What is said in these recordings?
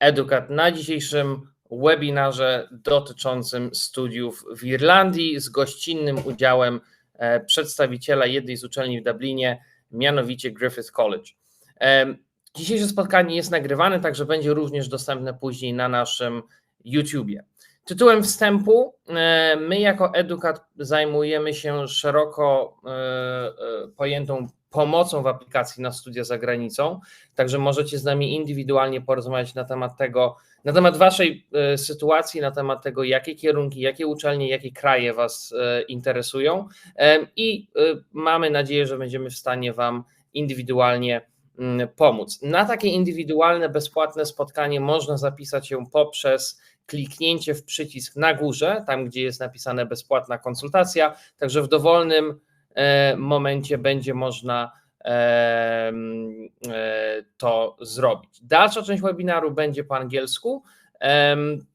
Edukat na dzisiejszym webinarze dotyczącym studiów w Irlandii z gościnnym udziałem przedstawiciela jednej z uczelni w Dublinie, mianowicie Griffith College. Dzisiejsze spotkanie jest nagrywane, także będzie również dostępne później na naszym YouTubie. Tytułem wstępu, my jako Edukat zajmujemy się szeroko pojętą pomocą w aplikacji na studia za granicą, także możecie z nami indywidualnie porozmawiać na temat tego, na temat waszej sytuacji, na temat tego, jakie kierunki, jakie uczelnie, jakie kraje was interesują i mamy nadzieję, że będziemy w stanie wam indywidualnie pomóc. Na takie indywidualne, bezpłatne spotkanie można zapisać się poprzez kliknięcie w przycisk na górze, tam gdzie jest napisane bezpłatna konsultacja, także w dowolnym momencie będzie można to zrobić. Dalsza część webinaru będzie po angielsku,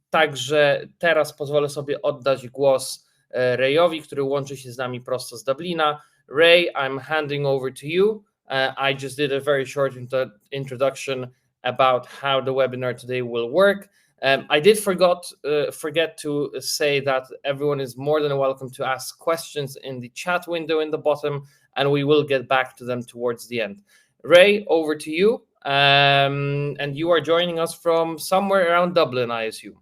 także teraz pozwolę sobie oddać głos Rayowi, który łączy się z nami prosto z Dublina. Ray, I'm handing over to you. I just did a very short introduction about how the webinar today will work. I did forget to say that everyone is more than welcome to ask questions in the chat window in the bottom, and we will get back to them towards the end. Ray, over to you. And you are joining us from somewhere around Dublin, I assume.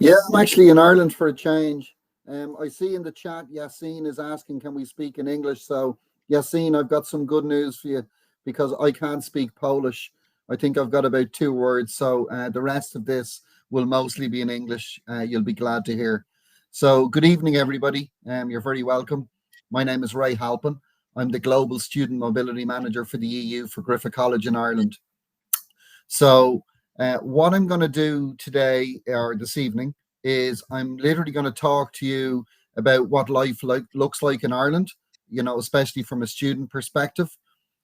Yeah, I'm actually in Ireland for a change. I see in the chat, Yassine is asking, can we speak in English? So, Yassine, I've got some good news for you because I can't speak Polish. I think I've got about 2 words, so the rest of this will mostly be in English. You'll be glad to hear. So good evening, everybody. You're very welcome. My name is Ray Halpin. I'm the Global Student Mobility Manager for the EU for Griffith College in Ireland. So what I'm going to do today or this evening is I'm literally going to talk to you about what life looks like in Ireland, you know, especially from a student perspective.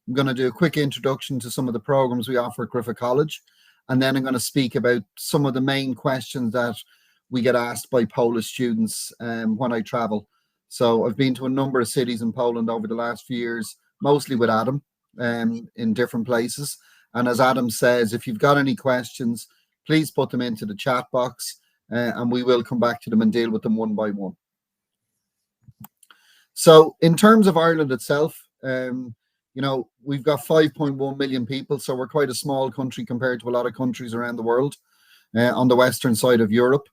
I'm going to do a quick introduction to some of the programs we offer at Griffith College, and then I'm going to speak about some of the main questions that we get asked by Polish students when I travel. So I've been to a number of cities in Poland over the last few years, mostly with Adam in different places. And as Adam says, if you've got any questions, please put them into the chat box and we will come back to them and deal with them one by one. So in terms of Ireland itself, you know, we've got 5.1 million people, so we're quite a small country compared to a lot of countries around the world on the western side of Europe.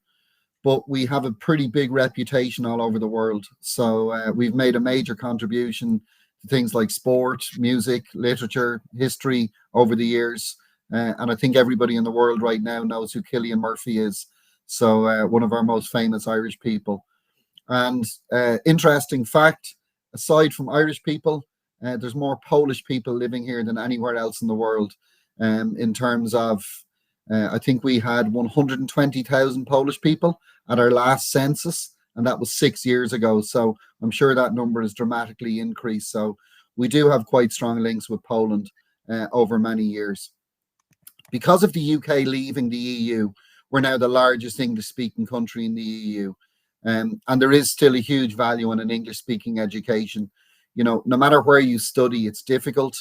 But we have a pretty big reputation all over the world. So we've made a major contribution to things like sport, music, literature, history over the years. And I think everybody in the world right now knows who Cillian Murphy is. So one of our most famous Irish people. And interesting fact, aside from Irish people, there's more Polish people living here than anywhere else in the world. In terms of, I think we had 120,000 Polish people at our last census, and that was 6 years ago. So I'm sure that number has dramatically increased. So we do have quite strong links with Poland over many years. Because of the UK leaving the EU, we're now the largest English-speaking country in the EU. And there is still a huge value in an English-speaking education. You know, no matter where you study, it's difficult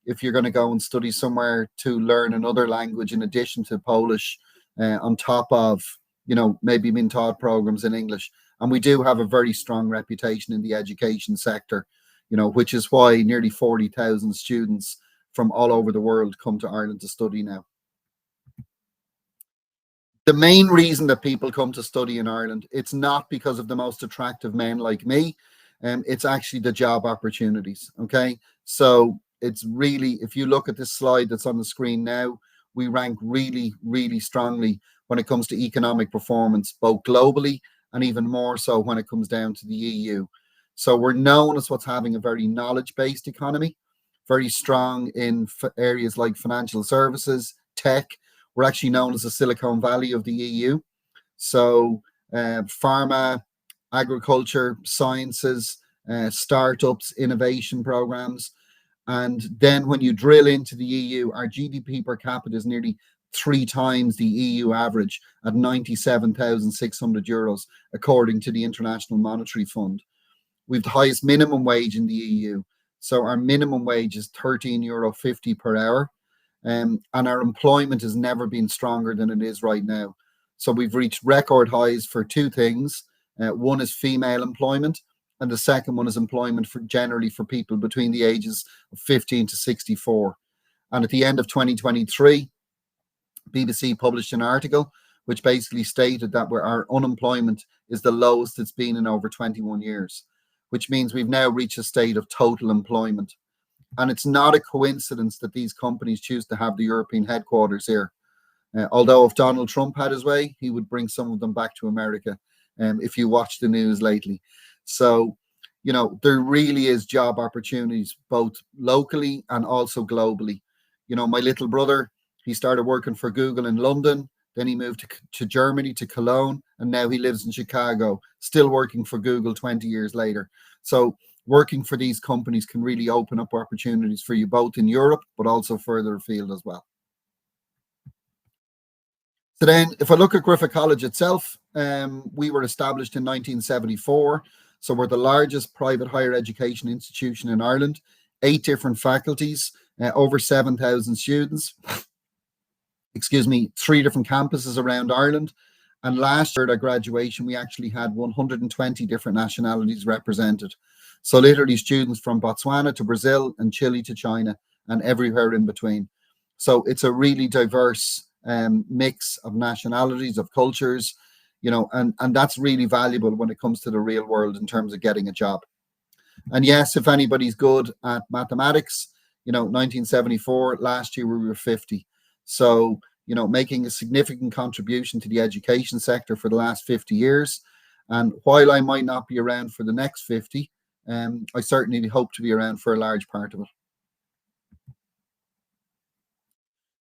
if you're going to go and study somewhere to learn another language in addition to Polish, on top of, you know, maybe being taught programs in English. And we do have a very strong reputation in the education sector, you know, which is why nearly 40,000 students from all over the world come to Ireland to study now. The main reason that people come to study in Ireland, it's not because of the most attractive men like me. It's actually the job opportunities. Okay, so it's really, if you look at this slide that's on the screen now, we rank really, really strongly when it comes to economic performance, both globally and even more so when it comes down to the EU. So we're known as what's having a very knowledge-based economy, very strong in areas like financial services, tech. We're actually known as the Silicon Valley of the EU. So pharma, agriculture, sciences, startups, innovation programs. And then when you drill into the EU, our GDP per capita is nearly 3 times the EU average at 97,600 euros, according to the International Monetary Fund. We've the highest minimum wage in the EU. So our minimum wage is €13.50 per hour. and our employment has never been stronger than it is right now. So we've reached record highs for two things. One is female employment, and the second one is employment for generally for people between the ages of 15 to 64. And at the end of 2023, BBC published an article which basically stated that our unemployment is the lowest it's been in over 21 years, which means we've now reached a state of total employment. And it's not a coincidence that these companies choose to have the European headquarters here. Although if Donald Trump had his way, he would bring some of them back to America, if you watch the news lately. So, you know, there really is job opportunities, both locally and also globally. You know, my little brother, he started working for Google in London, then he moved to Germany, to Cologne, and now he lives in Chicago, still working for Google 20 years later. So working for these companies can really open up opportunities for you both in Europe, but also further afield as well. So then, if I look at Griffith College itself, we were established in 1974. So we're the largest private higher education institution in Ireland, 8 different faculties, over 7,000 students. 3 different campuses around Ireland. And last year at graduation, we actually had 120 different nationalities represented. So literally students from Botswana to Brazil and Chile to China and everywhere in between. So it's a really diverse mix of nationalities, of cultures, you know, and that's really valuable when it comes to the real world in terms of getting a job. And yes, if anybody's good at mathematics, you know, 1974, last year we were 50. So, you know, making a significant contribution to the education sector for the last 50 years. And while I might not be around for the next 50, I certainly hope to be around for a large part of it.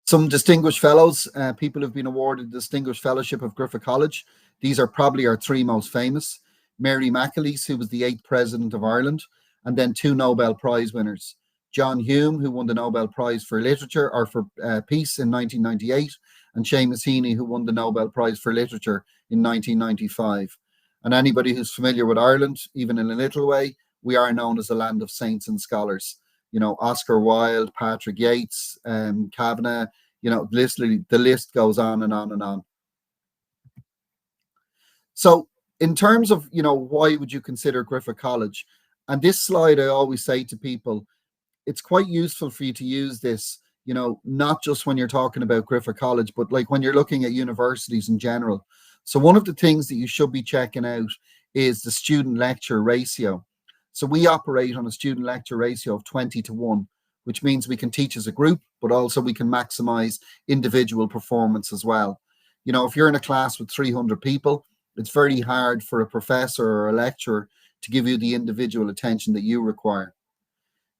Some distinguished fellows, people who've been awarded the Distinguished Fellowship of Griffith College. These are probably our 3 most famous. Mary McAleese, who was the 8th President of Ireland, and then 2 Nobel Prize winners. John Hume, who won the Nobel Prize for Literature or for Peace in 1998, and Seamus Heaney, who won the Nobel Prize for Literature in 1995. And anybody who's familiar with Ireland, even in a little way, we are known as the land of saints and scholars. You know, Oscar Wilde, Patrick Yates, Kavanagh, you know, literally the list goes on and on and on. So in terms of, you know, why would you consider Griffith College? And this slide, I always say to people, it's quite useful for you to use this, you know, not just when you're talking about Griffith College, but like when you're looking at universities in general. So one of the things that you should be checking out is the student lecture ratio. So we operate on a student lecture ratio of 20:1, which means we can teach as a group, but also we can maximize individual performance as well. You know, if you're in a class with 300 people, it's very hard for a professor or a lecturer to give you the individual attention that you require.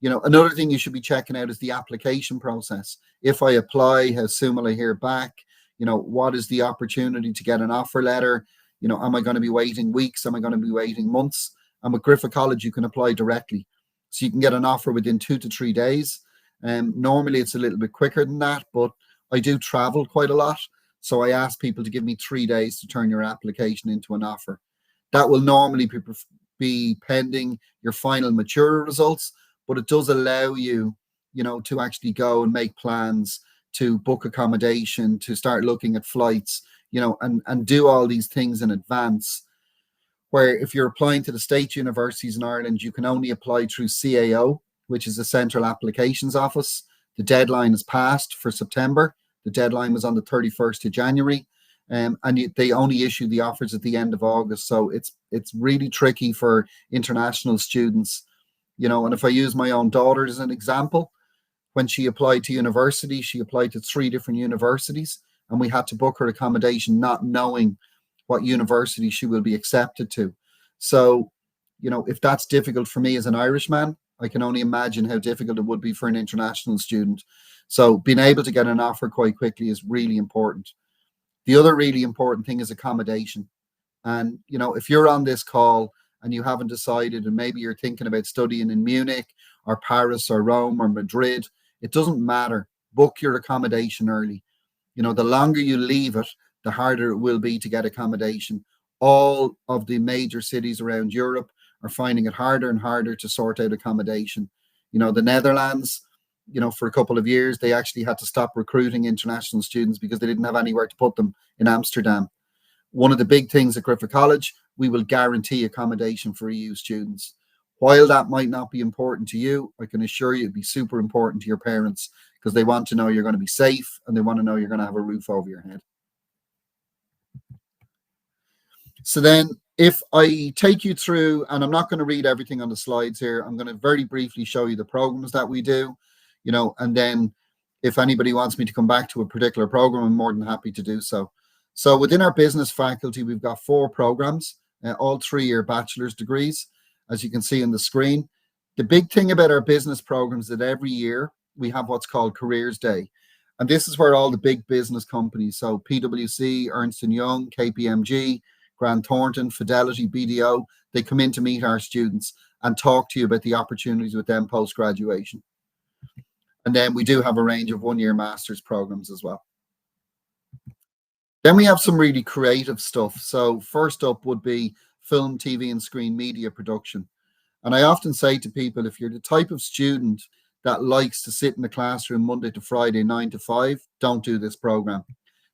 You know, another thing you should be checking out is the application process. If I apply, how soon will I hear back? You know, what is the opportunity to get an offer letter? You know, am I going to be waiting weeks? Am I going to be waiting months? And with Griffith College, you can apply directly. So you can get an offer within 2 to 3 days. Normally it's a little bit quicker than that, but I do travel quite a lot. So I ask people to give me 3 days to turn your application into an offer. That will normally be pending your final mature results, but it does allow you, you know, to actually go and make plans, to book accommodation, to start looking at flights, you know, and do all these things in advance. Where if you're applying to the state universities in Ireland, you can only apply through CAO, which is the Central Applications Office. The deadline is passed for September. The deadline was on the 31st of January. And they only issue the offers at the end of August. So it's really tricky for international students. You know, and if I use my own daughter as an example, when she applied to university, she applied to 3 different universities, and we had to book her accommodation not knowing what university she will be accepted to. So, you know, if that's difficult for me as an Irishman, I can only imagine how difficult it would be for an international student. So being able to get an offer quite quickly is really important. The other really important thing is accommodation. And, you know, if you're on this call and you haven't decided, and maybe you're thinking about studying in Munich or Paris or Rome or Madrid, it doesn't matter. Book your accommodation early. You know, the longer you leave it, the harder it will be to get accommodation. All of the major cities around Europe are finding it harder and harder to sort out accommodation. You know, the Netherlands, for a couple of years, they actually had to stop recruiting international students because they didn't have anywhere to put them in Amsterdam. One of the big things at Griffith College, we will guarantee accommodation for EU students. While that might not be important to you, I can assure you it'd be super important to your parents, because they want to know you're going to be safe and they want to know you're going to have a roof over your head. So then if I take you through, and I'm not going to read everything on the slides here, I'm going to very briefly show you the programs that we do, and then if anybody wants me to come back to a particular program, I'm more than happy to do so. So within our business faculty, we've got 4 programs, all 3-year bachelor's degrees, as you can see on the screen. The big thing about our business programs is that every year we have what's called Careers Day. And this is where all the big business companies, so PwC, Ernst & Young, KPMG, Grant Thornton, Fidelity, BDO, they come in to meet our students and talk to you about the opportunities with them post-graduation. And then we do have a range of 1-year master's programs as well. Then we have some really creative stuff. So first up would be film, TV, and screen media production. And I often say to people, if you're the type of student that likes to sit in the classroom Monday to Friday, 9 to 5, don't do this program,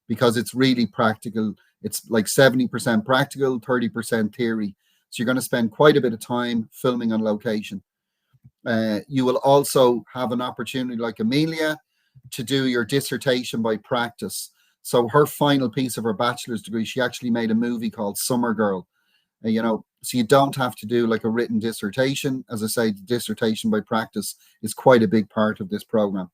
because it's really practical. It's like 70% practical, 30% theory. So you're going to spend quite a bit of time filming on location. You will also have an opportunity, like Amelia, to do your dissertation by practice. So her final piece of her bachelor's degree, she actually made a movie called Summer Girl. So you don't have to do like a written dissertation. As I say, the dissertation by practice is quite a big part of this program.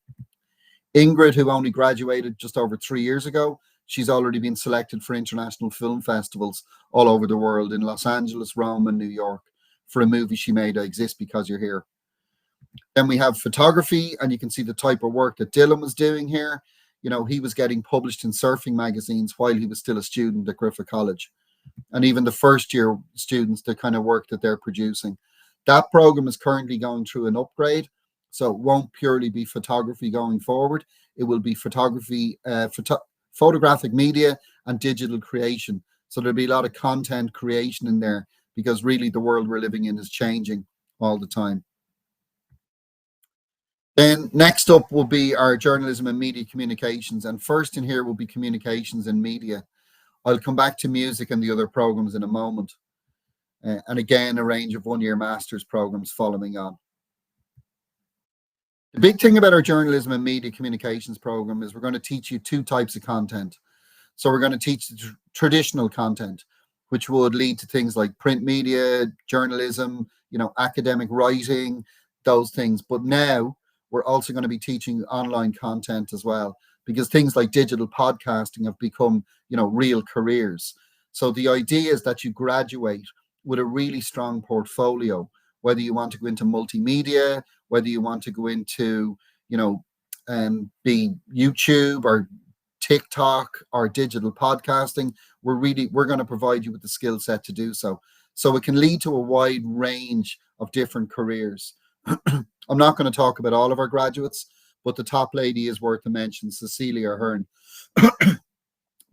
Ingrid, who only graduated just over 3 years ago, she's already been selected for international film festivals all over the world, in Los Angeles, Rome, and New York, for a movie she made, I Exist Because You're Here. Then we have photography, and you can see the type of work that Dylan was doing here. He was getting published in surfing magazines while he was still a student at Griffith College. And even the first year students, the kind of work that they're producing. That program is currently going through an upgrade. So it won't purely be photography going forward. It will be photography, photographic media and digital creation. So there'll be a lot of content creation in there, because really the world we're living in is changing all the time. Then next up will be our journalism and media communications. And first in here will be communications and media. I'll come back to music and the other programs in a moment. And again, a range of 1-year master's programs following on. The big thing about our journalism and media communications program is we're going to teach you 2 types of content. So we're going to teach the traditional content, which would lead to things like print media, journalism, academic writing, those things. But now we're also going to be teaching online content as well, because things like digital podcasting have become, real careers. So the idea is that you graduate with a really strong portfolio, whether you want to go into multimedia, whether you want to go into, be YouTube or TikTok or digital podcasting. We're going to provide you with the skill set to do so. So it can lead to a wide range of different careers. I'm not going to talk about all of our graduates, but the top lady is worth a mention, Cecilia Ahern,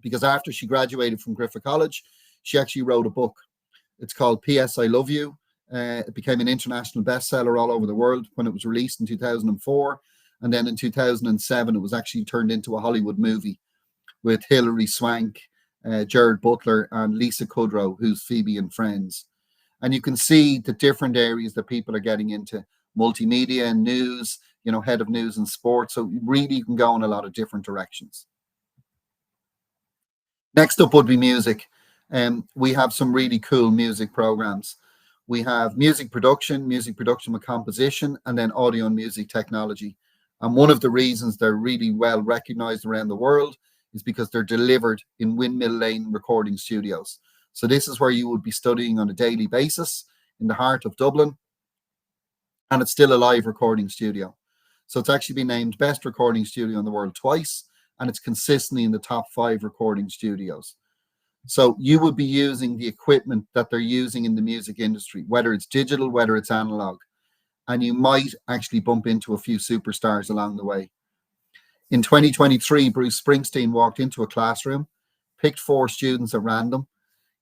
because after she graduated from Griffith College, she actually wrote a book. It's called P.S. I Love You. It became an international bestseller all over the world when it was released in 2004. And then in 2007, it was actually turned into a Hollywood movie with Hilary Swank, Jared Butler, and Lisa Kudrow, who's Phoebe and Friends. And you can see the different areas that people are getting into: multimedia and news, head of news and sports. So really you can go in a lot of different directions. Next up would be music. We have some really cool music programs. We have music production with composition, and then audio and music technology. And one of the reasons they're really well recognized around the world is because they're delivered in Windmill Lane recording studios. So this is where you would be studying on a daily basis in the heart of Dublin. And it's still a live recording studio. So it's actually been named best recording studio in the world twice, and it's consistently in the top 5 recording studios. So you would be using the equipment that they're using in the music industry, whether it's digital, whether it's analog, and you might actually bump into a few superstars along the way. In 2023, Bruce Springsteen walked into a classroom, picked 4 students at random,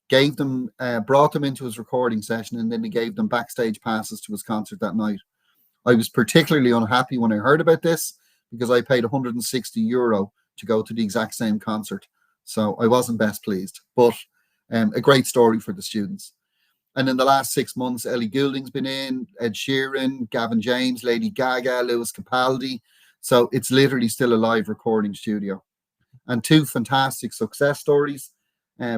gave them, brought them into his recording session, and then he gave them backstage passes to his concert that night. I was particularly unhappy when I heard about this because I paid €160 to go to the exact same concert. So I wasn't best pleased, but a great story for the students. And in the last 6 months, Ellie Goulding's been in, Ed Sheeran, Gavin James, Lady Gaga, Lewis Capaldi. So it's literally still a live recording studio. And 2 fantastic success stories.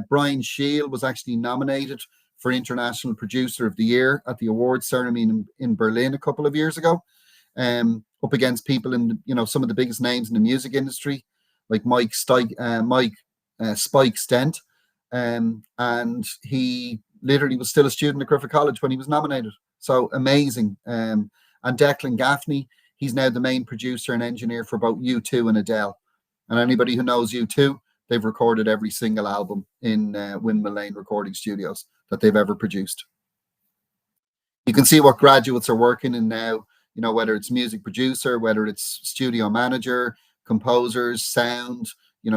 Brian Shield was actually nominated for International Producer of the Year at the awards ceremony in Berlin a couple of years ago, up against people in some of the biggest names in the music industry, like Mike Spike Stent, and he literally was still a student at Griffith College when he was nominated. So amazing. And Declan Gaffney, he's now the main producer and engineer for both U2 and Adele. And anybody who knows U2, they've recorded every single album in Windmill Lane Recording Studios that they've ever produced. You can see what graduates are working in now, whether it's music producer, whether it's studio manager, composers, sound,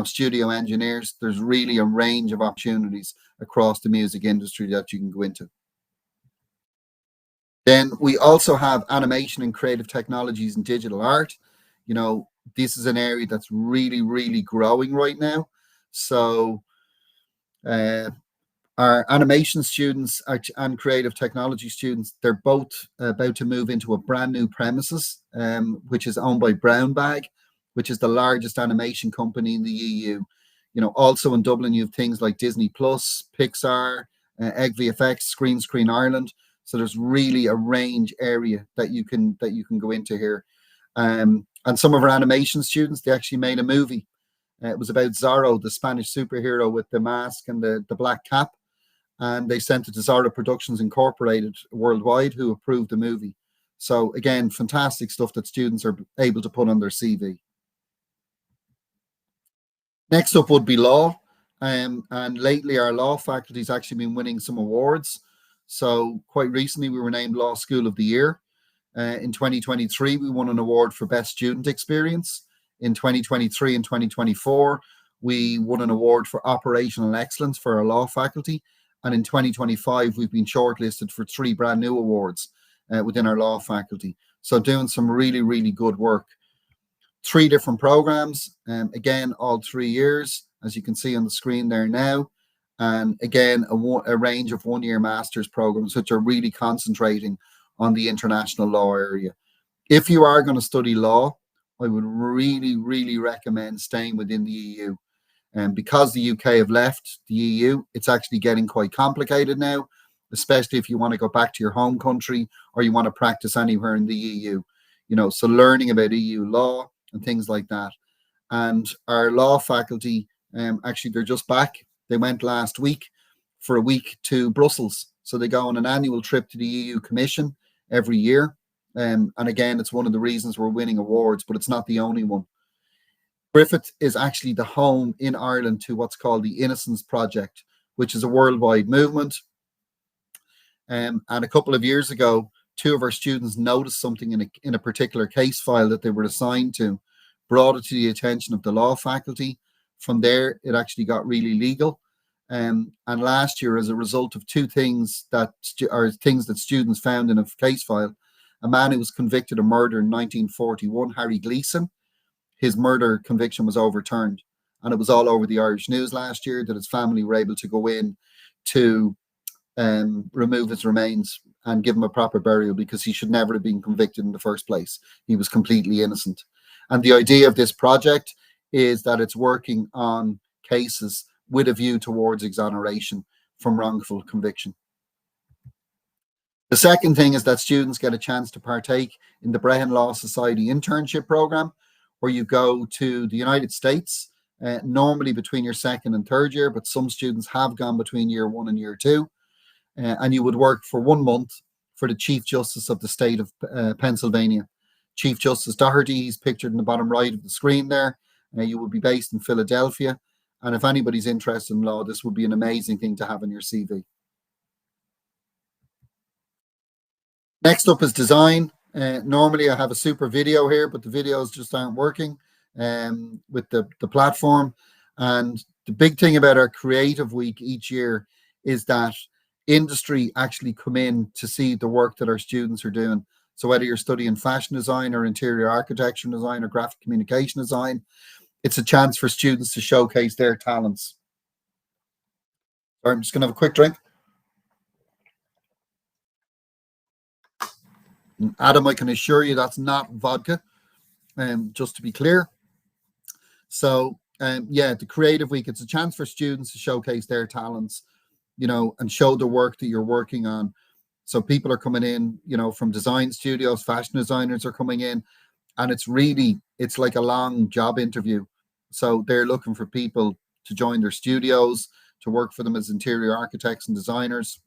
studio engineers. There's really a range of opportunities across the music industry that you can go into. Then we also have animation and creative technologies and digital art. This is an area that's really, really growing right now. So our animation students and creative technology students, they're both about to move into a brand new premises, which is owned by Brown Bag, which is the largest animation company in the EU. Also in Dublin, you have things like Disney Plus, Pixar, Egg VFX, Screen Ireland. So there's really a range area that you can go into here. And some of our animation students, they actually made a movie. It was about Zorro, the Spanish superhero with the mask and the black cap. And they sent it to Zorro Productions Incorporated worldwide, who approved the movie. So again, fantastic stuff that students are able to put on their CV. Next up would be law. And lately our law faculty has actually been winning some awards. So quite recently we were named Law School of the Year. In 2023, we won an award for Best Student Experience. In 2023 and 2024, we won an award for Operational Excellence for our law faculty. And in 2025, we've been shortlisted for 3 brand new awards within our law faculty. So doing some really, really good work. 3 different programs, again, all 3 years, as you can see on the screen there now. And again, a range of 1-year master's programs, which are really concentrating on the international law area. If you are going to study law, I would really, really recommend staying within the EU. And because the UK have left the EU, it's actually getting quite complicated now, especially if you want to go back to your home country or you want to practice anywhere in the EU. So learning about EU law and things like that. And our law faculty, actually, they're just back. They went last week for a week to Brussels. So they go on an annual trip to the EU Commission every year. And again, it's one of the reasons we're winning awards, but it's not the only one. Griffith is actually the home in Ireland to what's called the Innocence Project, which is a worldwide movement. And a couple of years ago, 2 of our students noticed something in a particular case file that they were assigned to, brought it to the attention of the law faculty. From there, it actually got really legal. And last year, as a result of 2 things that students found in a case file, a man who was convicted of murder in 1941, Harry Gleeson, his murder conviction was overturned. And it was all over the Irish news last year that his family were able to go in to remove his remains and give him a proper burial because he should never have been convicted in the first place. He was completely innocent. And the idea of this project is that it's working on cases with a view towards exoneration from wrongful conviction. The second thing is that students get a chance to partake in the Brehon Law Society internship program, where you go to the United States, normally between your 2nd and 3rd year, but some students have gone between year 1 and year 2. And you would work for 1 month for the Chief Justice of the state of Pennsylvania. Chief Justice Doherty, he's pictured in the bottom right of the screen there. You will be based in Philadelphia. And if anybody's interested in law, this would be an amazing thing to have in your CV. Next up is design. Normally I have a super video here, but the videos just aren't working with the platform. And the big thing about our creative week each year is that industry actually come in to see the work that our students are doing. So whether you're studying fashion design or interior architecture design or graphic communication design, it's a chance for students to showcase their talents. Sorry, I'm just going to have a quick drink. And Adam, I can assure you that's not vodka, just to be clear. So, yeah, the Creative Week, it's a chance for students to showcase their talents, and show the work that you're working on. So people are coming in, from design studios, fashion designers are coming in, and it's like a long job interview. So they're looking for people to join their studios, to work for them as interior architects and designers.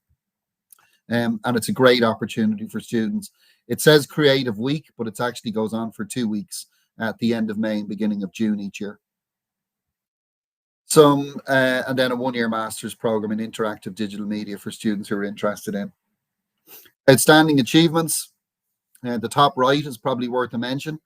And it's a great opportunity for students. It says Creative Week, but it actually goes on for 2 weeks at the end of May and beginning of June each year. And then a 1-year master's program in interactive digital media for students who are interested in. Outstanding achievements. The top right is probably worth a mention,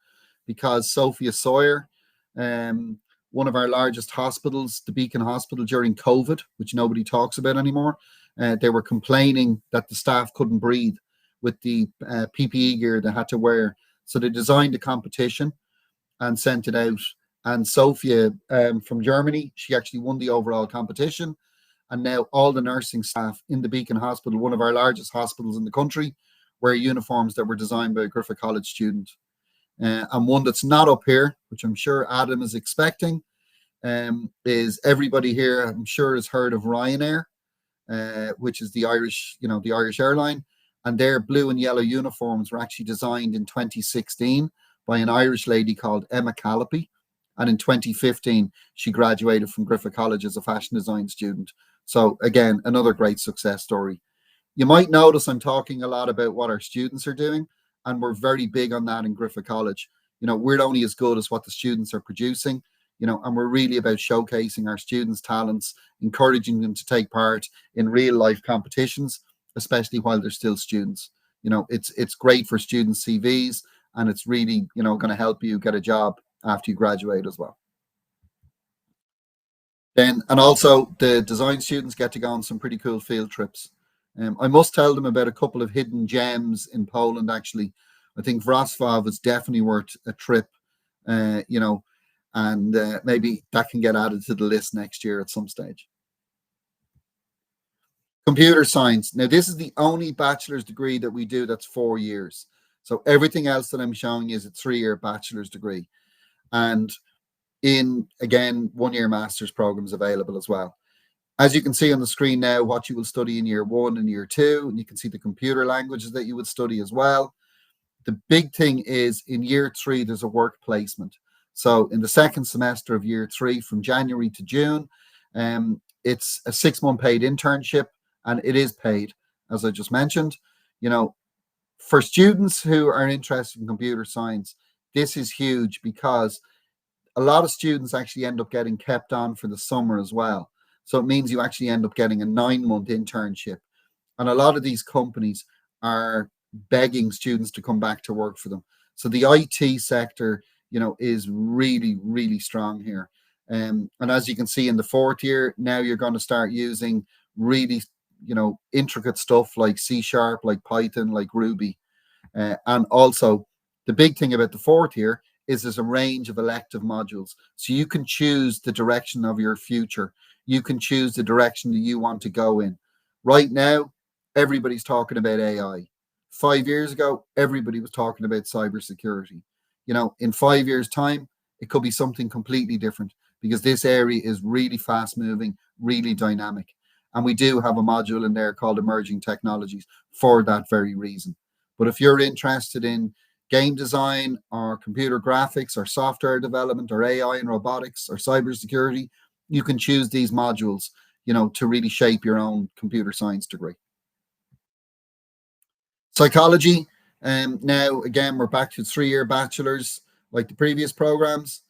because Sophia Sawyer, one of our largest hospitals, the Beacon Hospital, during COVID, which nobody talks about anymore, they were complaining that the staff couldn't breathe with the PPE gear they had to wear. So they designed a competition and sent it out. And Sophia, from Germany, she actually won the overall competition. And now all the nursing staff in the Beacon Hospital, one of our largest hospitals in the country, wear uniforms that were designed by a Griffith College student. And one that's not up here, which I'm sure Adam is expecting, is everybody here, I'm sure, has heard of Ryanair, which is the Irish airline. And their blue and yellow uniforms were actually designed in 2016 by an Irish lady called Emma Callipy. And in 2015, she graduated from Griffith College as a fashion design student. So again, another great success story. You might notice I'm talking a lot about what our students are doing, and we're very big on that in Griffith College. We're only as good as what the students are producing, and we're really about showcasing our students' talents, encouraging them to take part in real life competitions, especially while they're still students. It's great for student CVs, and it's really, going to help you get a job after you graduate as well. And also the design students get to go on some pretty cool field trips. I must tell them about a couple of hidden gems in Poland, actually. I think Wrocław is definitely worth a trip, and maybe that can get added to the list next year at some stage. Computer science. Now, this is the only bachelor's degree that we do that's 4 years. So everything else that I'm showing you is a 3-year bachelor's degree. And again, 1-year master's programs available as well. As you can see on the screen now, what you will study in year 1 and year 2, and you can see the computer languages that you would study as well. The big thing is in year 3, there's a work placement. So in the second semester of year 3, from January to June, it's a 6-month paid internship, and it is paid, as I just mentioned. For students who are interested in computer science, this is huge, because a lot of students actually end up getting kept on for the summer as well. So it means you actually end up getting a 9-month internship. And a lot of these companies are begging students to come back to work for them. So the IT sector, is really, really strong here. And as you can see in the 4th year, now you're going to start using really, intricate stuff like C#, like Python, like Ruby. And also the big thing about the 4th year is there's a range of elective modules. So you can choose the direction of your future. You can choose the direction that you want to go in. Right now, everybody's talking about AI. 5 years ago, everybody was talking about cybersecurity. In 5 years' time, it could be something completely different, because this area is really fast moving, really dynamic. And we do have a module in there called Emerging Technologies for that very reason. But if you're interested in game design or computer graphics or software development or AI and robotics or cybersecurity, you can choose these modules, to really shape your own computer science degree. Psychology. Now, again, we're back to 3-year bachelors like the previous programs.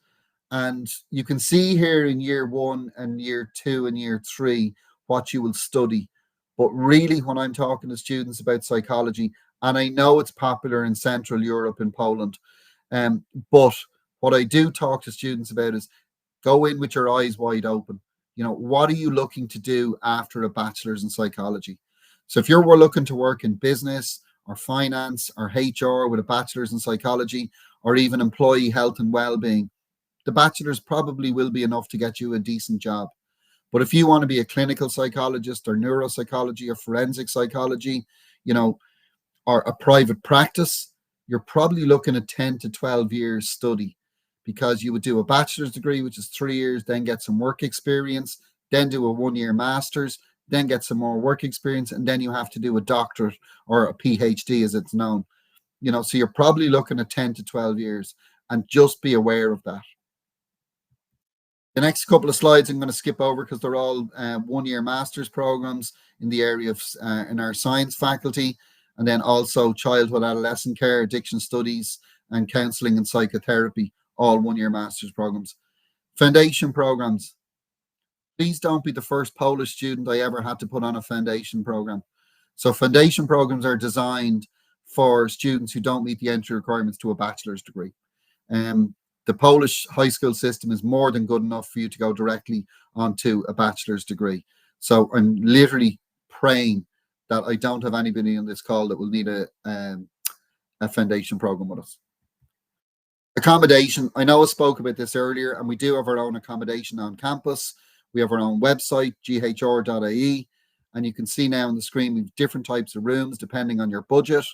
And you can see here in year 1 and year 2 and year 3 what you will study. But really, when I'm talking to students about psychology, and I know it's popular in Central Europe and Poland, but what I do talk to students about is go in with your eyes wide open. What are you looking to do after a bachelor's in psychology? So if you're looking to work in business, or finance, or HR with a bachelor's in psychology, or even employee health and well-being, the bachelor's probably will be enough to get you a decent job. But if you want to be a clinical psychologist or neuropsychology or forensic psychology, or a private practice, you're probably looking at 10 to 12 years study, because you would do a bachelor's degree, which is 3 years, then get some work experience, then do a 1-year master's, then get some more work experience, and then you have to do a doctorate or a PhD as it's known. So you're probably looking at 10 to 12 years, and just be aware of that. The next couple of slides I'm going to skip over because they're all 1-year master's programs in the area of in our science faculty, and then also childhood adolescent care, addiction studies, and counselling and psychotherapy, all 1-year master's programs. Foundation programs. Please don't be the first Polish student I ever had to put on a foundation program. So foundation programs are designed for students who don't meet the entry requirements to a bachelor's degree. The Polish high school system is more than good enough for you to go directly onto a bachelor's degree. So I'm literally praying that I don't have anybody on this call that will need a foundation program with us. Accommodation. I know I spoke about this earlier, and we do have our own accommodation on campus. We have our own website, ghr.ie, and you can see now on the screen we have different types of rooms depending on your budget.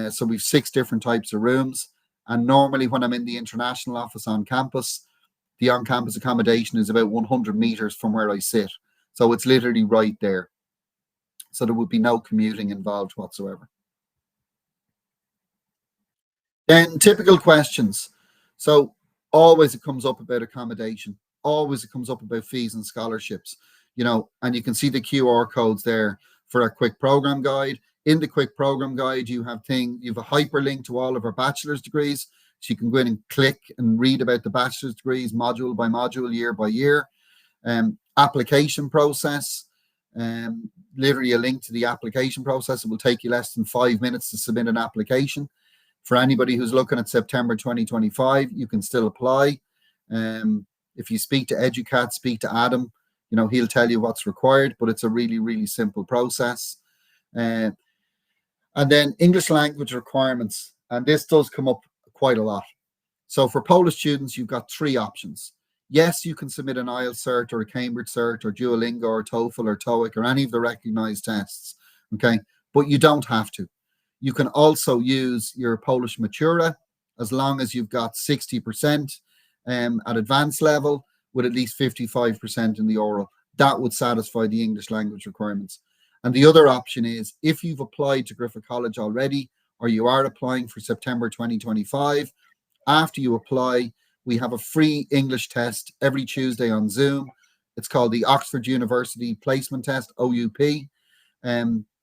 So we've 6 different types of rooms. And normally when I'm in the international office on campus, the on-campus accommodation is about 100 meters from where I sit. So it's literally right there. So there would be no commuting involved whatsoever. Then typical questions. So always it comes up about accommodation. Always it comes up about fees and scholarships. And you can see the QR codes there for our quick program guide. In the quick program guide, you have a hyperlink to all of our bachelor's degrees. So you can go in and click and read about the bachelor's degrees module by module, year by year. Application process, literally a link to the application process. It will take you less than 5 minutes to submit an application. For anybody who's looking at September 2025, you can still apply. If you speak to Educat, speak to Adam, he'll tell you what's required, but it's a really, really simple process. And then English language requirements, and this does come up quite a lot. So for Polish students, you've got 3 options. Yes, you can submit an IELTS cert or a Cambridge cert or Duolingo or TOEFL or TOEIC or any of the recognized tests, okay? But you don't have to. You can also use your Polish Matura as long as you've got 60% at advanced level with at least 55% in the oral. That would satisfy the English language requirements. And the other option is, if you've applied to Griffith College already, or you are applying for September 2025, after you apply, we have a free English test every Tuesday on Zoom. It's called the Oxford University Placement Test, OUP,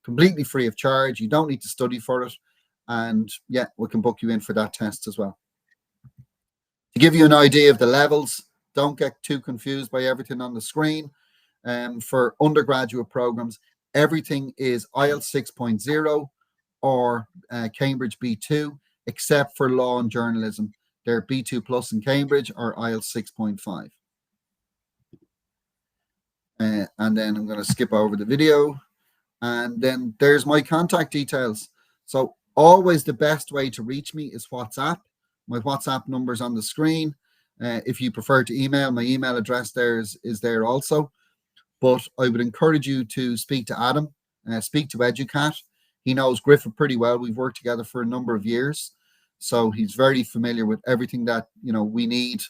completely free of charge. You don't need to study for it. And yeah, we can book you in for that test as well. To give you an idea of the levels, don't get too confused by everything on the screen. For undergraduate programs, everything is IELTS 6.0 or Cambridge B2, except for law and journalism. They're B2 plus in Cambridge or IELTS 6.5. And then I'm going to skip over the video. And then there's my contact details. So always the best way to reach me is WhatsApp. My WhatsApp number is on the screen. If you prefer to email, my email address there is there also. But I would encourage you to speak to Adam, speak to Educat. He knows Griffith pretty well. We've worked together for a number of years. So he's very familiar with everything that we need.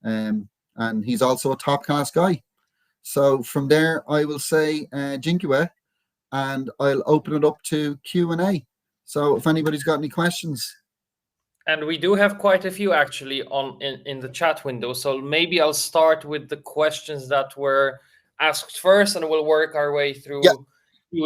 And he's also a top class guy. So from there, I will say dziękuję, and I'll open it up to Q&A. So if anybody's got any questions. And we do have quite a few actually in the chat window. So maybe I'll start with the questions that were asked first, and we'll work our way through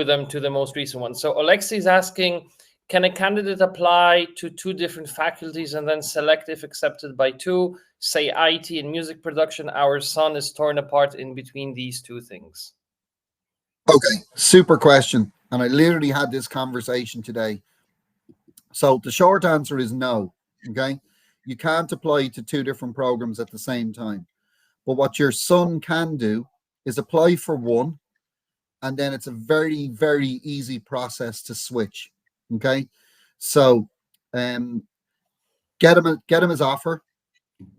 them to the most recent one. So Alexei is asking, can a candidate apply to 2 different faculties and then select if accepted by 2, say IT and music production? Our son is torn apart in between these 2 things. Okay, super question. And I literally had this conversation today. So the short answer is no, okay? You can't apply to 2 different programs at the same time. But what your son can do is apply for one, and then it's a very, very easy process to switch, Okay, so get him his offer,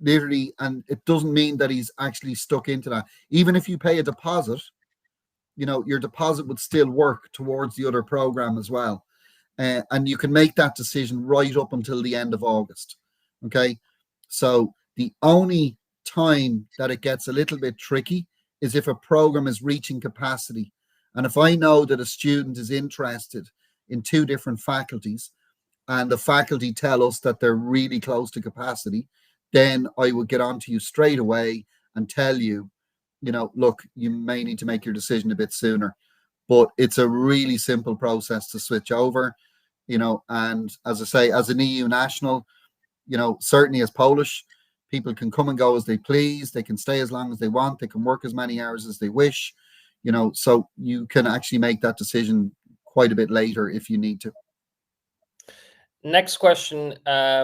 literally, and it doesn't mean that he's actually stuck into that. Even if you pay a deposit, your deposit would still work towards the other program as well. And you can make that decision right up until the end of August. Okay. So the only time that it gets a little bit tricky is if a program is reaching capacity. And if I know that a student is interested in 2 different faculties and the faculty tell us that they're really close to capacity, then I would get on to you straight away and tell you, look, you may need to make your decision a bit sooner. But it's a really simple process to switch over, and as I say, as an EU national, certainly as Polish, people can come and go as they please. They can stay as long as they want. They can work as many hours as they wish, so you can actually make that decision quite a bit later if you need to. Next question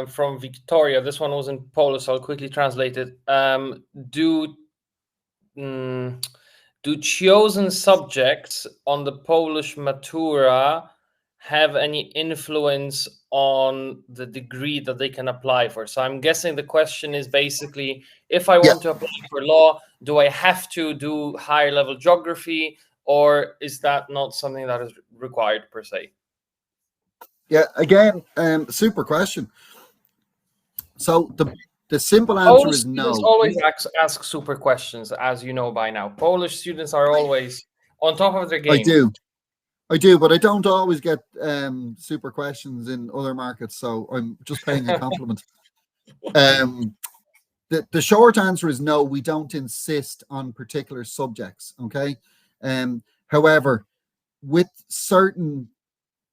from Victoria. This one was in Polish, so I'll quickly translate it. Do chosen subjects on the Polish matura have any influence on the degree that they can apply for? So I'm guessing the question is basically, if I want to apply for law, do I have to do higher level geography, or is that not something that is required per se? Yeah, again, super question. So the simple answer Polish is no. Students always ask super questions, as you know by now. Polish students are always on top of their game. I do, but I don't always get super questions in other markets, so I'm just paying a compliment. The short answer is no, we don't insist on particular subjects, okay? However, with certain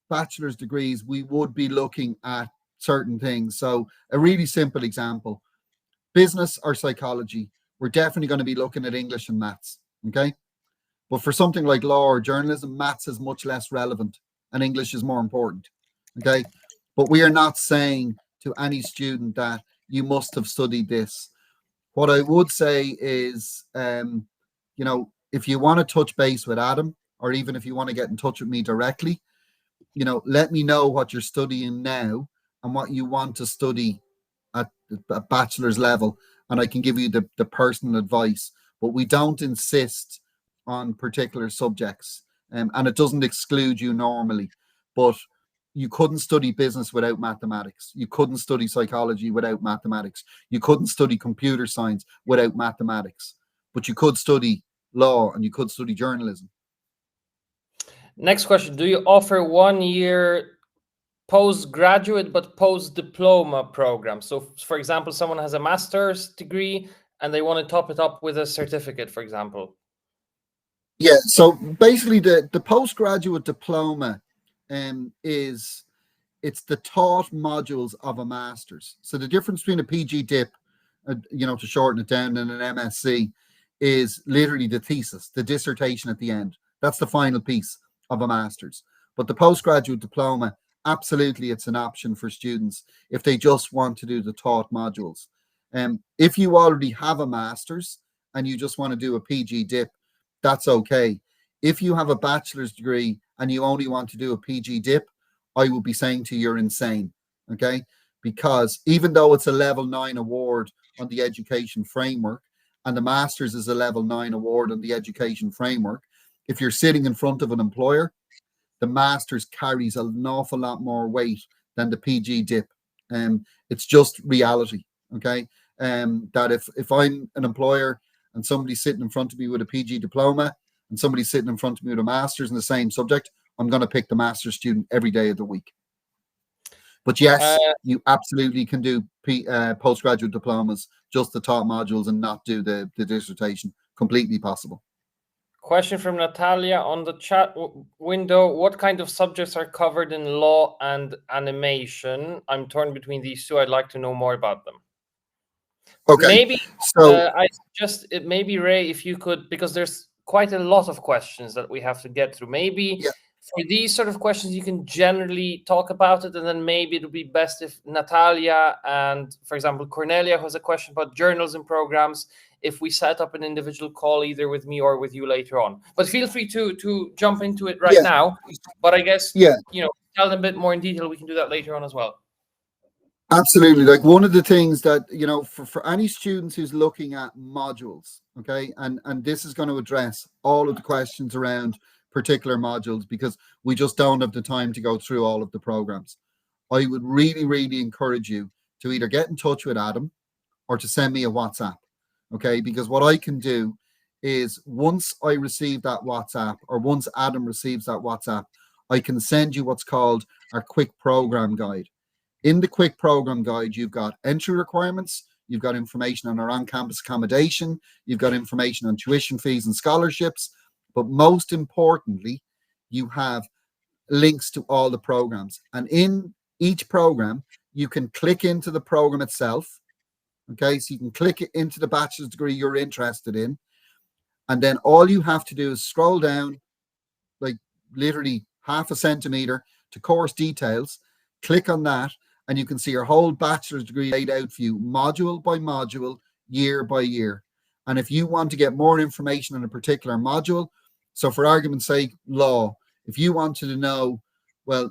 bachelor's degrees, we would be looking at certain things. So a really simple example, business or psychology, we're definitely going to be looking at English and maths, okay? But for something like law or journalism, maths is much less relevant and English is more important, okay? But we are not saying to any student that you must have studied this. What I would say is, if you want to touch base with Adam, or even if you want to get in touch with me directly, let me know what you're studying now and what you want to study at a bachelor's level, and I can give you the personal advice. But we don't insist on particular subjects, and it doesn't exclude you normally. But you couldn't study business without mathematics. You couldn't study psychology without mathematics. You couldn't study computer science without mathematics. But you could study law and you could study journalism. Next question. Do you offer 1 year postgraduate but post-diploma program? So, for example, someone has a master's degree and they want to top it up with a certificate, for example. Yeah, so basically the postgraduate diploma it's the taught modules of a master's. So the difference between a PG dip, to shorten it down, and an MSc is literally the thesis, the dissertation at the end. That's the final piece of a master's. But the postgraduate diploma, absolutely, it's an option for students if they just want to do the taught modules. If you already have a master's and you just want to do a PG dip, that's okay. If you have a bachelor's degree and you only want to do a PG dip, I would be saying to you, you're insane, okay? Because even though it's a level 9 award on the education framework, and the master's is a level 9 award on the education framework, if you're sitting in front of an employer, the master's carries an awful lot more weight than the PG dip. It's just reality, okay? That if I'm an employer and somebody's sitting in front of me with a PG diploma and somebody's sitting in front of me with a master's in the same subject, I'm going to pick the master's student every day of the week. But yes, you absolutely can do postgraduate diplomas, just the taught modules, and not do the dissertation. Completely possible. Question from Natalia on the chat window. What kind of subjects are covered in law and animation? I'm torn between these two. I'd like to know more about them. Okay. Maybe so maybe Ray, if you could, because there's quite a lot of questions that we have to get through. Maybe for these sort of questions, you can generally talk about it, and then maybe it would be best if Natalia and, for example, Cornelia, who has a question about journalism programs, if we set up an individual call either with me or with you later on. But feel free to jump into it right now. But I guess, tell them a bit more in detail, we can do that later on as well. Absolutely. Like one of the things that, for any students who's looking at modules, okay, and this is going to address all of the questions around particular modules because we just don't have the time to go through all of the programs. I would really, really encourage you to either get in touch with Adam or to send me a WhatsApp, okay? Because what I can do is once I receive that WhatsApp or once Adam receives that WhatsApp, I can send you what's called our quick program guide. In the quick program guide, you've got entry requirements, you've got information on our on-campus accommodation, you've got information on tuition fees and scholarships, but most importantly, you have links to all the programs. And in each program, you can click into the program itself, okay? So you can click into the bachelor's degree you're interested in, and then all you have to do is scroll down, like literally half a centimeter to course details, click on that, and you can see your whole bachelor's degree laid out for you, module by module, year by year. And if you want to get more information on a particular module, so for argument's sake, law, if you wanted to know, well,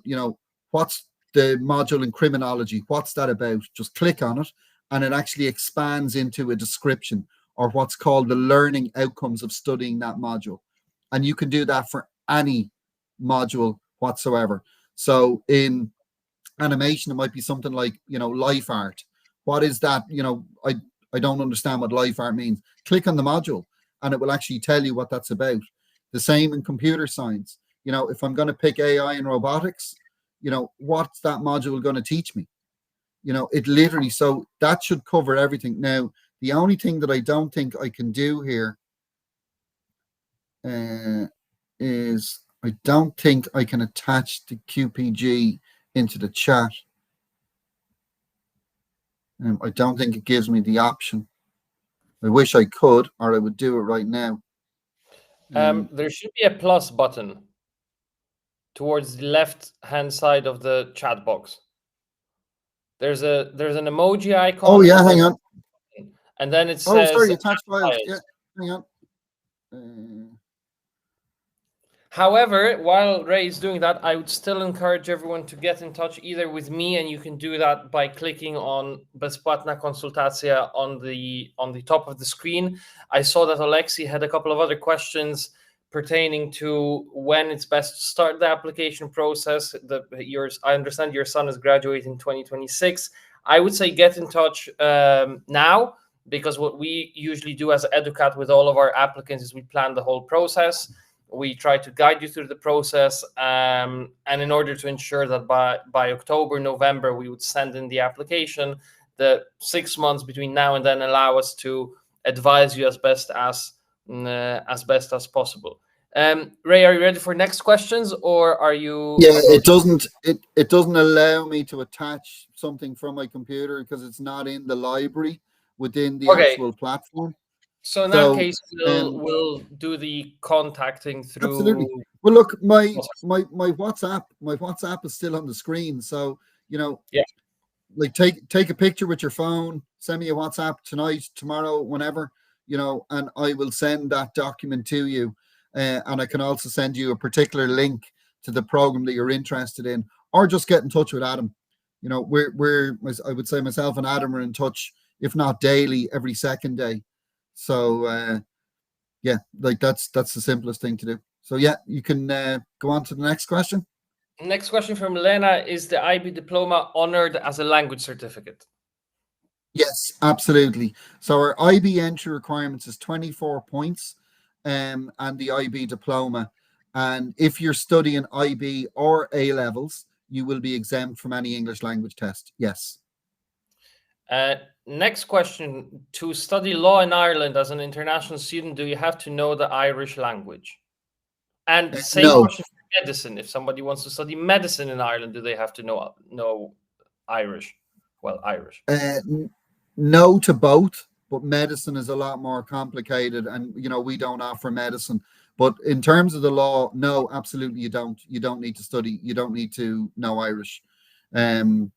what's the module in criminology, what's that about? Just click on it, and it actually expands into a description or what's called the learning outcomes of studying that module. And you can do that for any module whatsoever. So in animation, it might be something like, life art. What is that? I don't understand what life art means. Click on the module and it will actually tell you what that's about. The same in computer science. If I'm going to pick AI and robotics, what's that module going to teach me? It literally, so that should cover everything. Now, the only thing that I don't think I can do here is I don't think I can attach the QPG into the chat. I don't think it gives me the option. I wish I could, or I would do it right now. There should be a plus button towards the left-hand side of the chat box. There's an emoji icon. Oh yeah, hang on. And then it says, sorry, attach files. Yeah, hang on. However, while Ray is doing that, I would still encourage everyone to get in touch either with me, and you can do that by clicking on Bezpłatna konsultacja on the top of the screen. I saw that Alexi had a couple of other questions pertaining to when it's best to start the application process. I understand your son is graduating in 2026. I would say get in touch now, because what we usually do as Educat with all of our applicants is we plan the whole process. We try to guide you through the process, and in order to ensure that by October, November, we would send in the application, the 6 months between now and then allow us to advise you as best as possible. Ray, are you ready for next questions, or are you? Yeah, it doesn't allow me to attach something from my computer because it's not in the library within the actual platform. So in that case, we'll do the contacting through. Absolutely. Well, look, my WhatsApp is still on the screen. So like take a picture with your phone, send me a WhatsApp tonight, tomorrow, whenever, and I will send that document to you. And I can also send you a particular link to the program that you're interested in, or just get in touch with Adam. I would say myself and Adam are in touch, if not daily, every second day. So like that's the simplest thing to do. So yeah, you can go on to the next question. Next question from Lena: is the IB diploma honored as a language certificate? Yes, absolutely. So our IB entry requirements is 24 points, and the IB diploma. And if you're studying IB or A levels, you will be exempt from any English language test. Yes. Next question: to study law in Ireland as an international student, do you have to know the Irish language? And same question for medicine: if somebody wants to study medicine in Ireland, do they have to know Irish? Well, Irish. No to both, but medicine is a lot more complicated, and we don't offer medicine. But in terms of the law, no, absolutely you don't. You don't need to study. You don't need to know Irish. And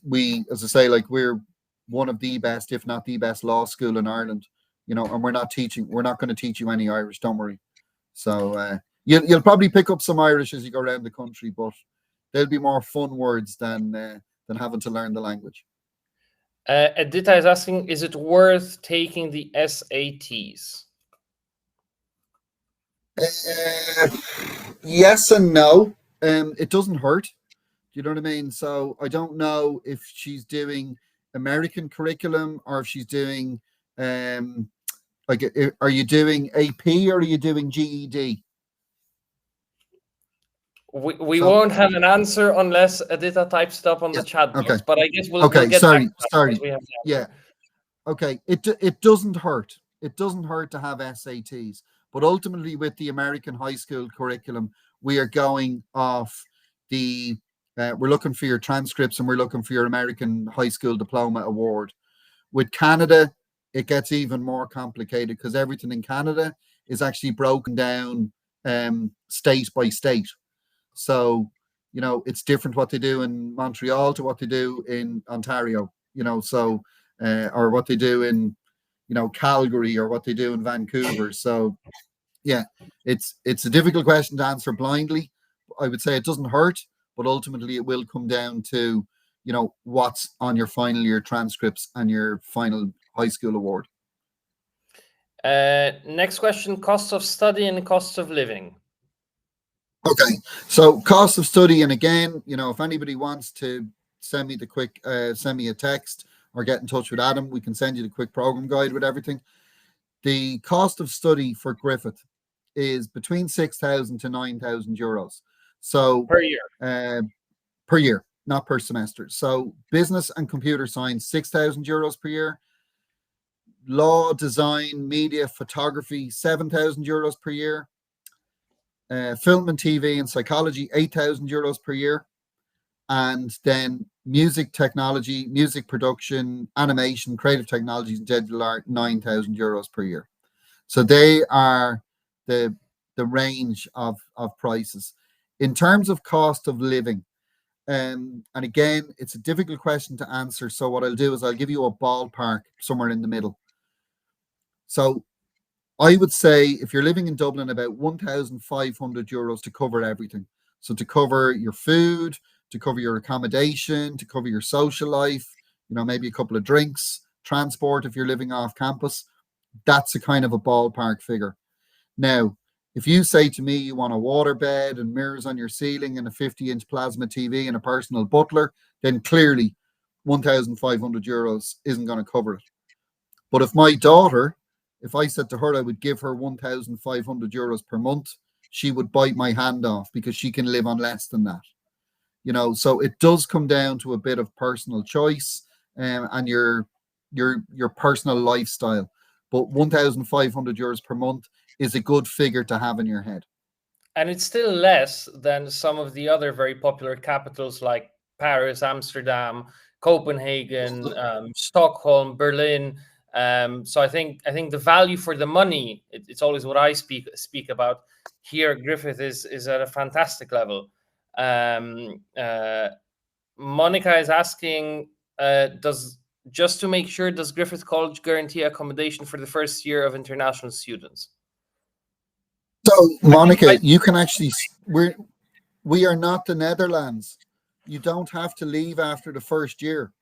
we, as I say, like we're one of the best, if not the best, law school in Ireland. And we're not going to teach you any Irish. Don't worry. So You'll probably pick up some Irish as you go around the country, but they'll be more fun words than having to learn the language. Edita is asking, is it worth taking the SATs? Yes and no. It doesn't hurt. Do you know what I mean? So I don't know if she's doing American curriculum or if she's doing like, are you doing AP or are you doing GED? We won't have an answer unless Edita types it up on the chat box. Okay. But I guess we'll get sorry. we have yeah. Okay. It doesn't hurt. It doesn't hurt to have SATs. But ultimately, with the American high school curriculum, we are going off the. We're looking for your transcripts and we're looking for your American high school diploma award. With Canada, it gets even more complicated because everything in Canada is actually broken down state by state. So, you know, it's different what they do in Montreal to what they do in Ontario, you know, so, or what they do in, you know, Calgary or what they do in Vancouver. So, yeah, it's a difficult question to answer blindly. I would say it doesn't hurt, but ultimately it will come down to, you know, what's on your final year transcripts and your final high school award. Next question, cost of study and cost of living. Okay, so cost of study, and again, you know, if anybody wants to send me send me a text or get in touch with Adam, we can send you the quick program guide with everything. The cost of study for Griffith is between 6,000 to 9,000 euros. So per year, not per semester. So business and computer science, 6,000 euros per year. Law, design, media, photography, 7,000 euros per year. Film and TV and psychology, 8,000 euros per year. And then music technology, music production, animation, creative technologies, and digital art, 9,000 euros per year. So they are the range of prices. In terms of cost of living, and again, it's a difficult question to answer. So what I'll do is I'll give you a ballpark somewhere in the middle. So I would say if you're living in Dublin, about 1,500 euros to cover everything. So to cover your food, to cover your accommodation, to cover your social life, you know, maybe a couple of drinks, transport if you're living off campus. That's a kind of a ballpark figure. Now, if you say to me you want a water bed and mirrors on your ceiling and a 50-inch plasma TV and a personal butler, then clearly 1,500 euros isn't going to cover it. But if my daughter, if I said to her I would give her 1,500 euros per month, she would bite my hand off because she can live on less than that. You know, so it does come down to a bit of personal choice and your personal lifestyle. But 1,500 euros per month is a good figure to have in your head. And it's still less than some of the other very popular capitals like Paris, Amsterdam, Copenhagen, Stockholm, Berlin. So I think the value for the money, it's always what I speak about. Here, Griffith is at a fantastic level. Monica is asking, just to make sure, does Griffith College guarantee accommodation for the first year of international students? So, Monica, you can actually, we are not the Netherlands. You don't have to leave after the first year.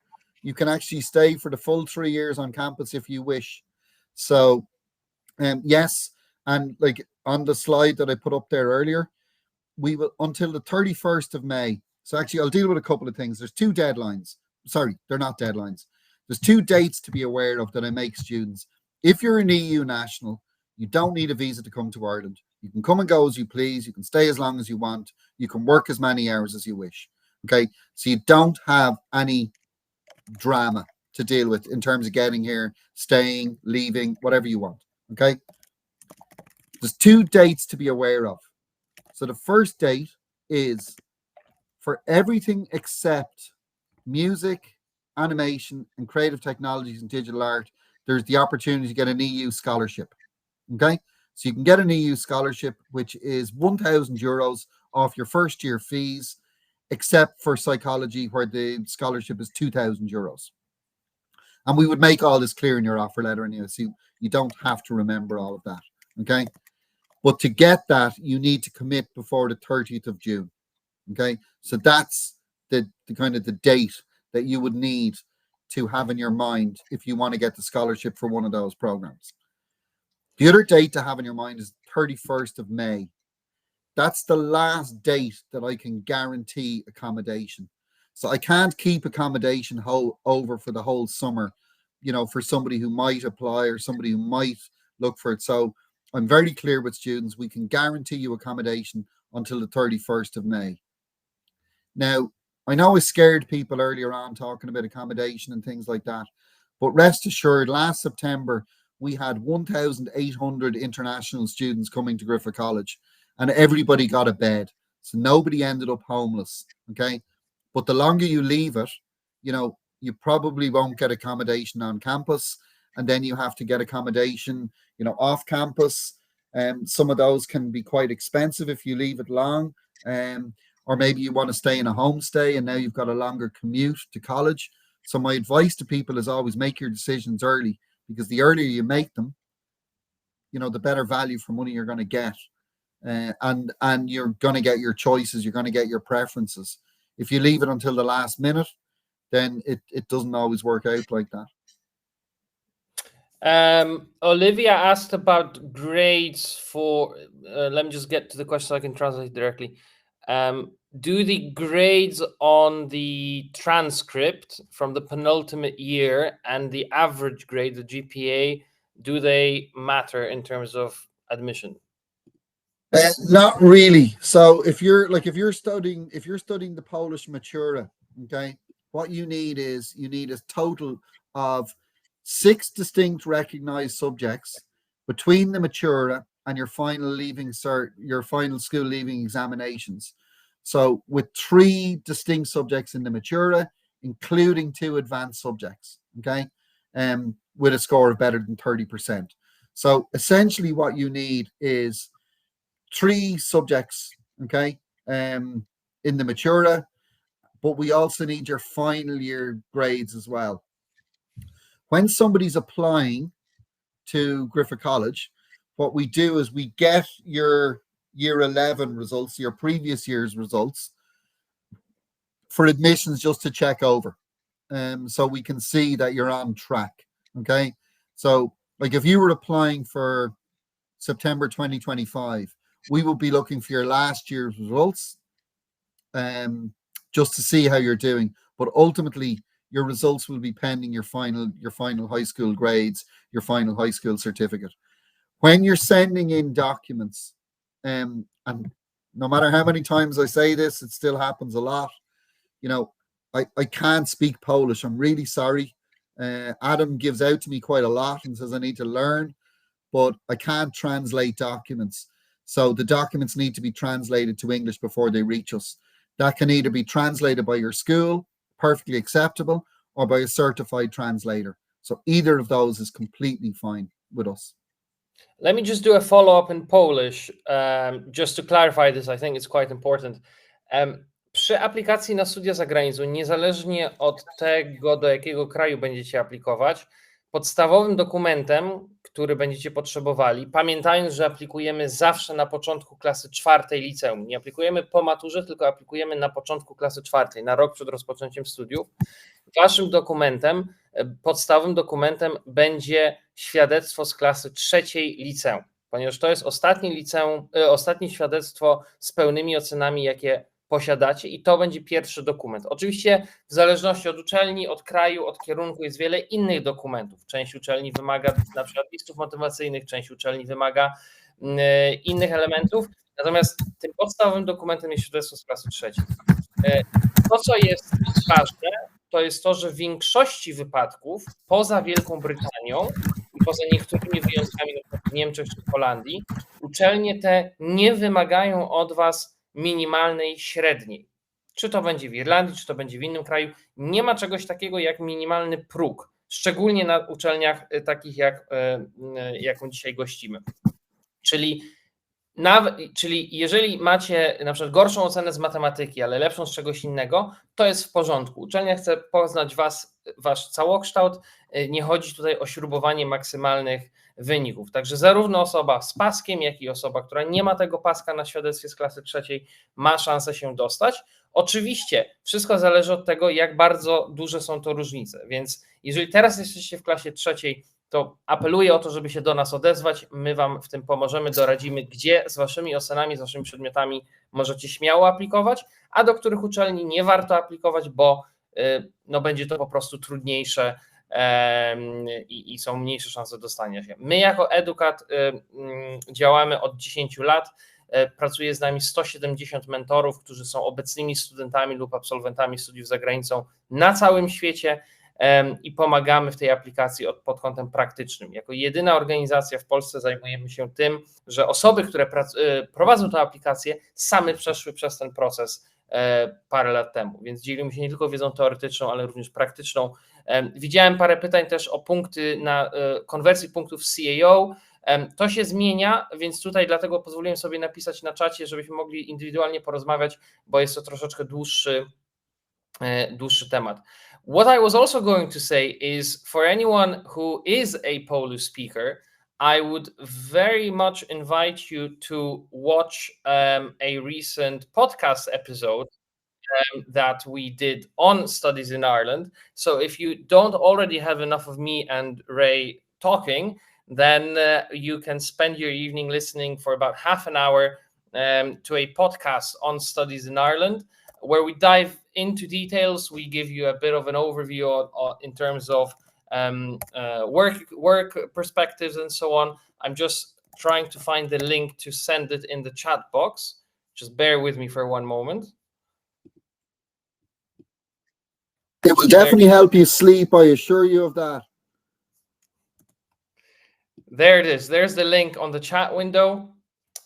You can actually stay for the full 3 years on campus if you wish. So, yes, and like on the slide that I put up there earlier, we will until the 31st of May. So actually, I'll deal with a couple of things. There's two deadlines. Sorry, they're not deadlines. There's two dates to be aware of that I make students. If you're an EU national, you don't need a visa to come to Ireland. You can come and go as you please. You can stay as long as you want. You can work as many hours as you wish. Okay, so you don't have any drama to deal with in terms of getting here, staying, leaving, whatever you want. Okay, there's two dates to be aware of. So the first date is for everything except music, animation, and creative technologies and digital art. There's the opportunity to get an EU scholarship. Okay, so you can get an EU scholarship, which is 1,000 euros off your first year fees, except for psychology, where the scholarship is 2,000 euros. And we would make all this clear in your offer letter anyway, so you don't have to remember all of that. Okay. But to get that, you need to commit before the 30th of June. Okay, so that's the kind of the date that you would need to have in your mind if you want to get the scholarship for one of those programs. The other date to have in your mind is 31st of May. That's the last date that I can guarantee accommodation. So I can't keep accommodation over for the whole summer, you know, for somebody who might apply or somebody who might look for it. So I'm very clear with students, we can guarantee you accommodation until the 31st of May. Now, I know I scared people earlier on talking about accommodation and things like that, but rest assured, last September, we had 1,800 international students coming to Griffith College, and everybody got a bed. So nobody ended up homeless, okay? But the longer you leave it, you know, you probably won't get accommodation on campus, and then you have to get accommodation, you know, off campus. Some of those can be quite expensive if you leave it long. Or maybe you want to stay in a homestay and now you've got a longer commute to college. So my advice to people is always make your decisions early, because the earlier you make them, you know, the better value for money you're going to get. And you're going to get your choices, you're going to get your preferences. If you leave it until the last minute, then it doesn't always work out like that. Olivia asked about grades for, let me just get to the question so I can translate directly. Do the grades on the transcript from the penultimate year and the average grade, the GPA, do they matter in terms of admission? Not really. So if you're studying the Polish Matura, okay, what you need is a total of 6 distinct recognized subjects between the Matura and your final your final school leaving examinations. So with 3 distinct subjects in the Matura, including 2 advanced subjects, okay, with a score of better than 30%. So essentially what you need is 3 subjects, okay, in the Matura, but we also need your final year grades as well. When somebody's applying to Griffith College, what we do is we get your year 11 results, your previous year's results, for admissions, just to check over, so we can see that you're on track. Okay, so like if you were applying for September 2025, we will be looking for your last year's results, just to see how you're doing. But ultimately, your results will be pending your final high school grades, your final high school certificate. When you're sending in documents, and no matter how many times I say this, it still happens a lot. You know, I can't speak Polish. I'm really sorry. Adam gives out to me quite a lot and says I need to learn, but I can't translate documents. So the documents need to be translated to English before they reach us. That can either be translated by your school, perfectly acceptable, or by a certified translator. So either of those is completely fine with us. Let me just do a follow-up in Polish, just to clarify this. I think it's quite important. Przy aplikacji na studia za granicą, niezależnie od tego, do jakiego kraju będziecie aplikować, podstawowym dokumentem, który będziecie potrzebowali, pamiętając, że aplikujemy zawsze na początku klasy 4 liceum, nie aplikujemy po maturze, tylko aplikujemy na początku klasy 4, na rok przed rozpoczęciem studiów. Waszym dokumentem, podstawowym dokumentem będzie świadectwo z klasy 3 liceum, ponieważ to jest ostatnie świadectwo z pełnymi ocenami, jakie posiadacie, i to będzie pierwszy dokument. Oczywiście w zależności od uczelni, od kraju, od kierunku jest wiele innych dokumentów. Część uczelni wymaga na przykład listów motywacyjnych, część uczelni wymaga innych elementów, natomiast tym podstawowym dokumentem jest świadectwo z klasy 3. To, co jest ważne, to jest to, że w większości wypadków poza Wielką Brytanią i poza niektórymi wyjątkami, np. w Niemczech czy w Holandii, uczelnie te nie wymagają od was minimalnej średniej. Czy to będzie w Irlandii, czy to będzie w innym kraju, nie ma czegoś takiego jak minimalny próg, szczególnie na uczelniach takich, jaką dzisiaj gościmy. Czyli jeżeli macie na przykład gorszą ocenę z matematyki, ale lepszą z czegoś innego, to jest w porządku. Uczelnia chce poznać wasz całokształt, nie chodzi tutaj o śrubowanie maksymalnych wyników. Także zarówno osoba z paskiem, jak i osoba, która nie ma tego paska na świadectwie z klasy trzeciej, ma szansę się dostać. Oczywiście wszystko zależy od tego, jak bardzo duże są to różnice, więc jeżeli teraz jesteście w klasie trzeciej, to apeluję o to, żeby się do nas odezwać, my Wam w tym pomożemy, doradzimy, gdzie z Waszymi ocenami, z Waszymi przedmiotami możecie śmiało aplikować, a do których uczelni nie warto aplikować, bo no, będzie to po prostu trudniejsze i są mniejsze szanse dostania się. My jako Educat działamy od 10 lat, pracuje z nami 170 mentorów, którzy są obecnymi studentami lub absolwentami studiów za granicą na całym świecie i pomagamy w tej aplikacji pod kątem praktycznym. Jako jedyna organizacja w Polsce zajmujemy się tym, że osoby, które prowadzą tę aplikację, same przeszły przez ten proces parę lat temu, więc dzielimy się nie tylko wiedzą teoretyczną, ale również praktyczną. Widziałem parę pytań też o punkty na konwersji punktów CAO. To się zmienia, więc tutaj dlatego pozwoliłem sobie napisać na czacie, żebyśmy mogli indywidualnie porozmawiać, bo jest to troszeczkę dłuższy temat. What I was also going to say is for anyone who is a Polish speaker, I would very much invite you to watch a recent podcast episode that we did on studies in Ireland. So if you don't already have enough of me and Ray talking, then you can spend your evening listening for about half an hour to a podcast on studies in Ireland, where we dive into details. We give you a bit of an overview in terms of work perspectives and so on. I'm just trying to find the link to send it in the chat box. Just bear with me for one moment. It will definitely help you sleep, I assure you of that. There it is. There's the link on the chat window,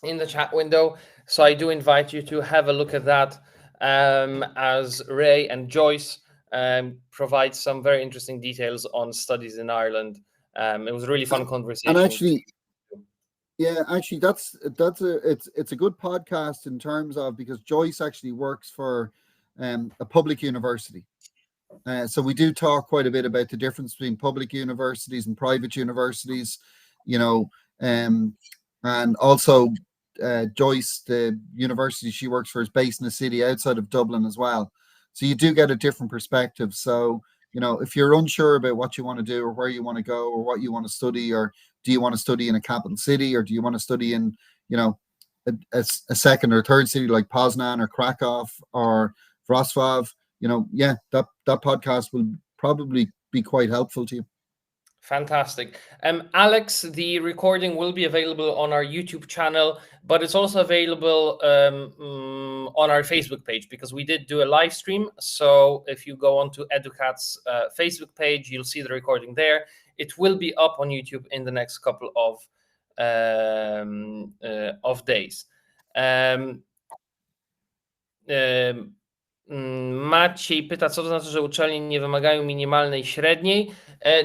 in the chat window. So I do invite you to have a look at that as Ray and Joyce provide some very interesting details on studies in Ireland. It was a really fun conversation. And actually, it's a good podcast in terms of, because Joyce actually works for a public university. So we do talk quite a bit about the difference between public universities and private universities, you know, and also Joyce, the university she works for, is based in a city outside of Dublin as well. So you do get a different perspective. So, you know, if you're unsure about what you want to do or where you want to go or what you want to study, or do you want to study in a capital city, or do you want to study in, you know, a second or third city like Poznan or Krakow or Wrocław, you know, yeah, that podcast will probably be quite helpful to you. Fantastic. Alex, the recording will be available on our YouTube channel, but it's also available on our Facebook page, because we did do a live stream. So if you go onto Educat's Facebook page, you'll see the recording there. It will be up on YouTube in the next couple of days. Maciej pyta, co to znaczy, że uczelnie nie wymagają minimalnej średniej.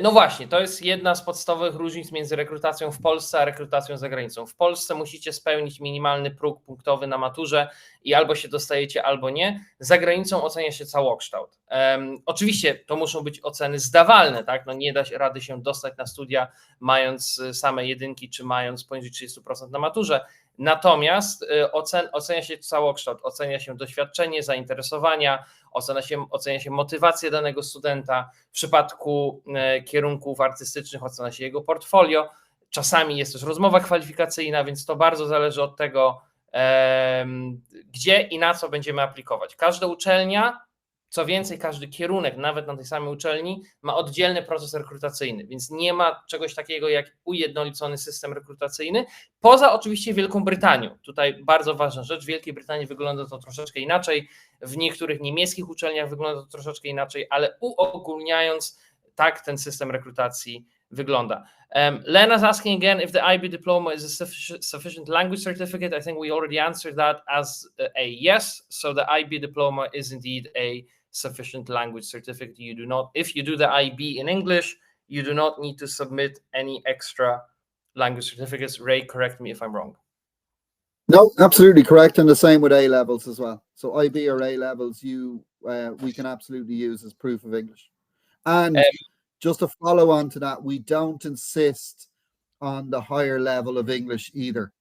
No właśnie, to jest jedna z podstawowych różnic między rekrutacją w Polsce a rekrutacją za granicą. W Polsce musicie spełnić minimalny próg punktowy na maturze i albo się dostajecie, albo nie. Za granicą ocenia się całokształt. Oczywiście to muszą być oceny zdawalne, tak? No nie da się rady się dostać na studia mając same jedynki, czy mając poniżej 30% na maturze. Natomiast ocenia się całokształt, ocenia się doświadczenie, zainteresowania, ocenia się motywację danego studenta. W przypadku kierunków artystycznych ocenia się jego portfolio. Czasami jest też rozmowa kwalifikacyjna, więc to bardzo zależy od tego, gdzie i na co będziemy aplikować. Każda uczelnia, co więcej, każdy kierunek, nawet na tej samej uczelni, ma oddzielny proces rekrutacyjny, więc nie ma czegoś takiego jak ujednolicony system rekrutacyjny, poza oczywiście Wielką Brytanią. Tutaj bardzo ważna rzecz, w Wielkiej Brytanii wygląda to troszeczkę inaczej, w niektórych niemieckich uczelniach wygląda to troszeczkę inaczej, ale uogólniając, tak ten system rekrutacji wygląda. Lena's asking again if the IB diploma is a sufficient language certificate. I think we already answered that as a yes. So the IB diploma is indeed a sufficient language certificate. You do not, if you do the IB in English, you do not need to submit any extra language certificates. Ray, correct me if I'm wrong. No, absolutely correct, and the same with A levels as well. So IB or A levels, we can absolutely use as proof of English. And just to follow on to that, we don't insist on the higher level of English either.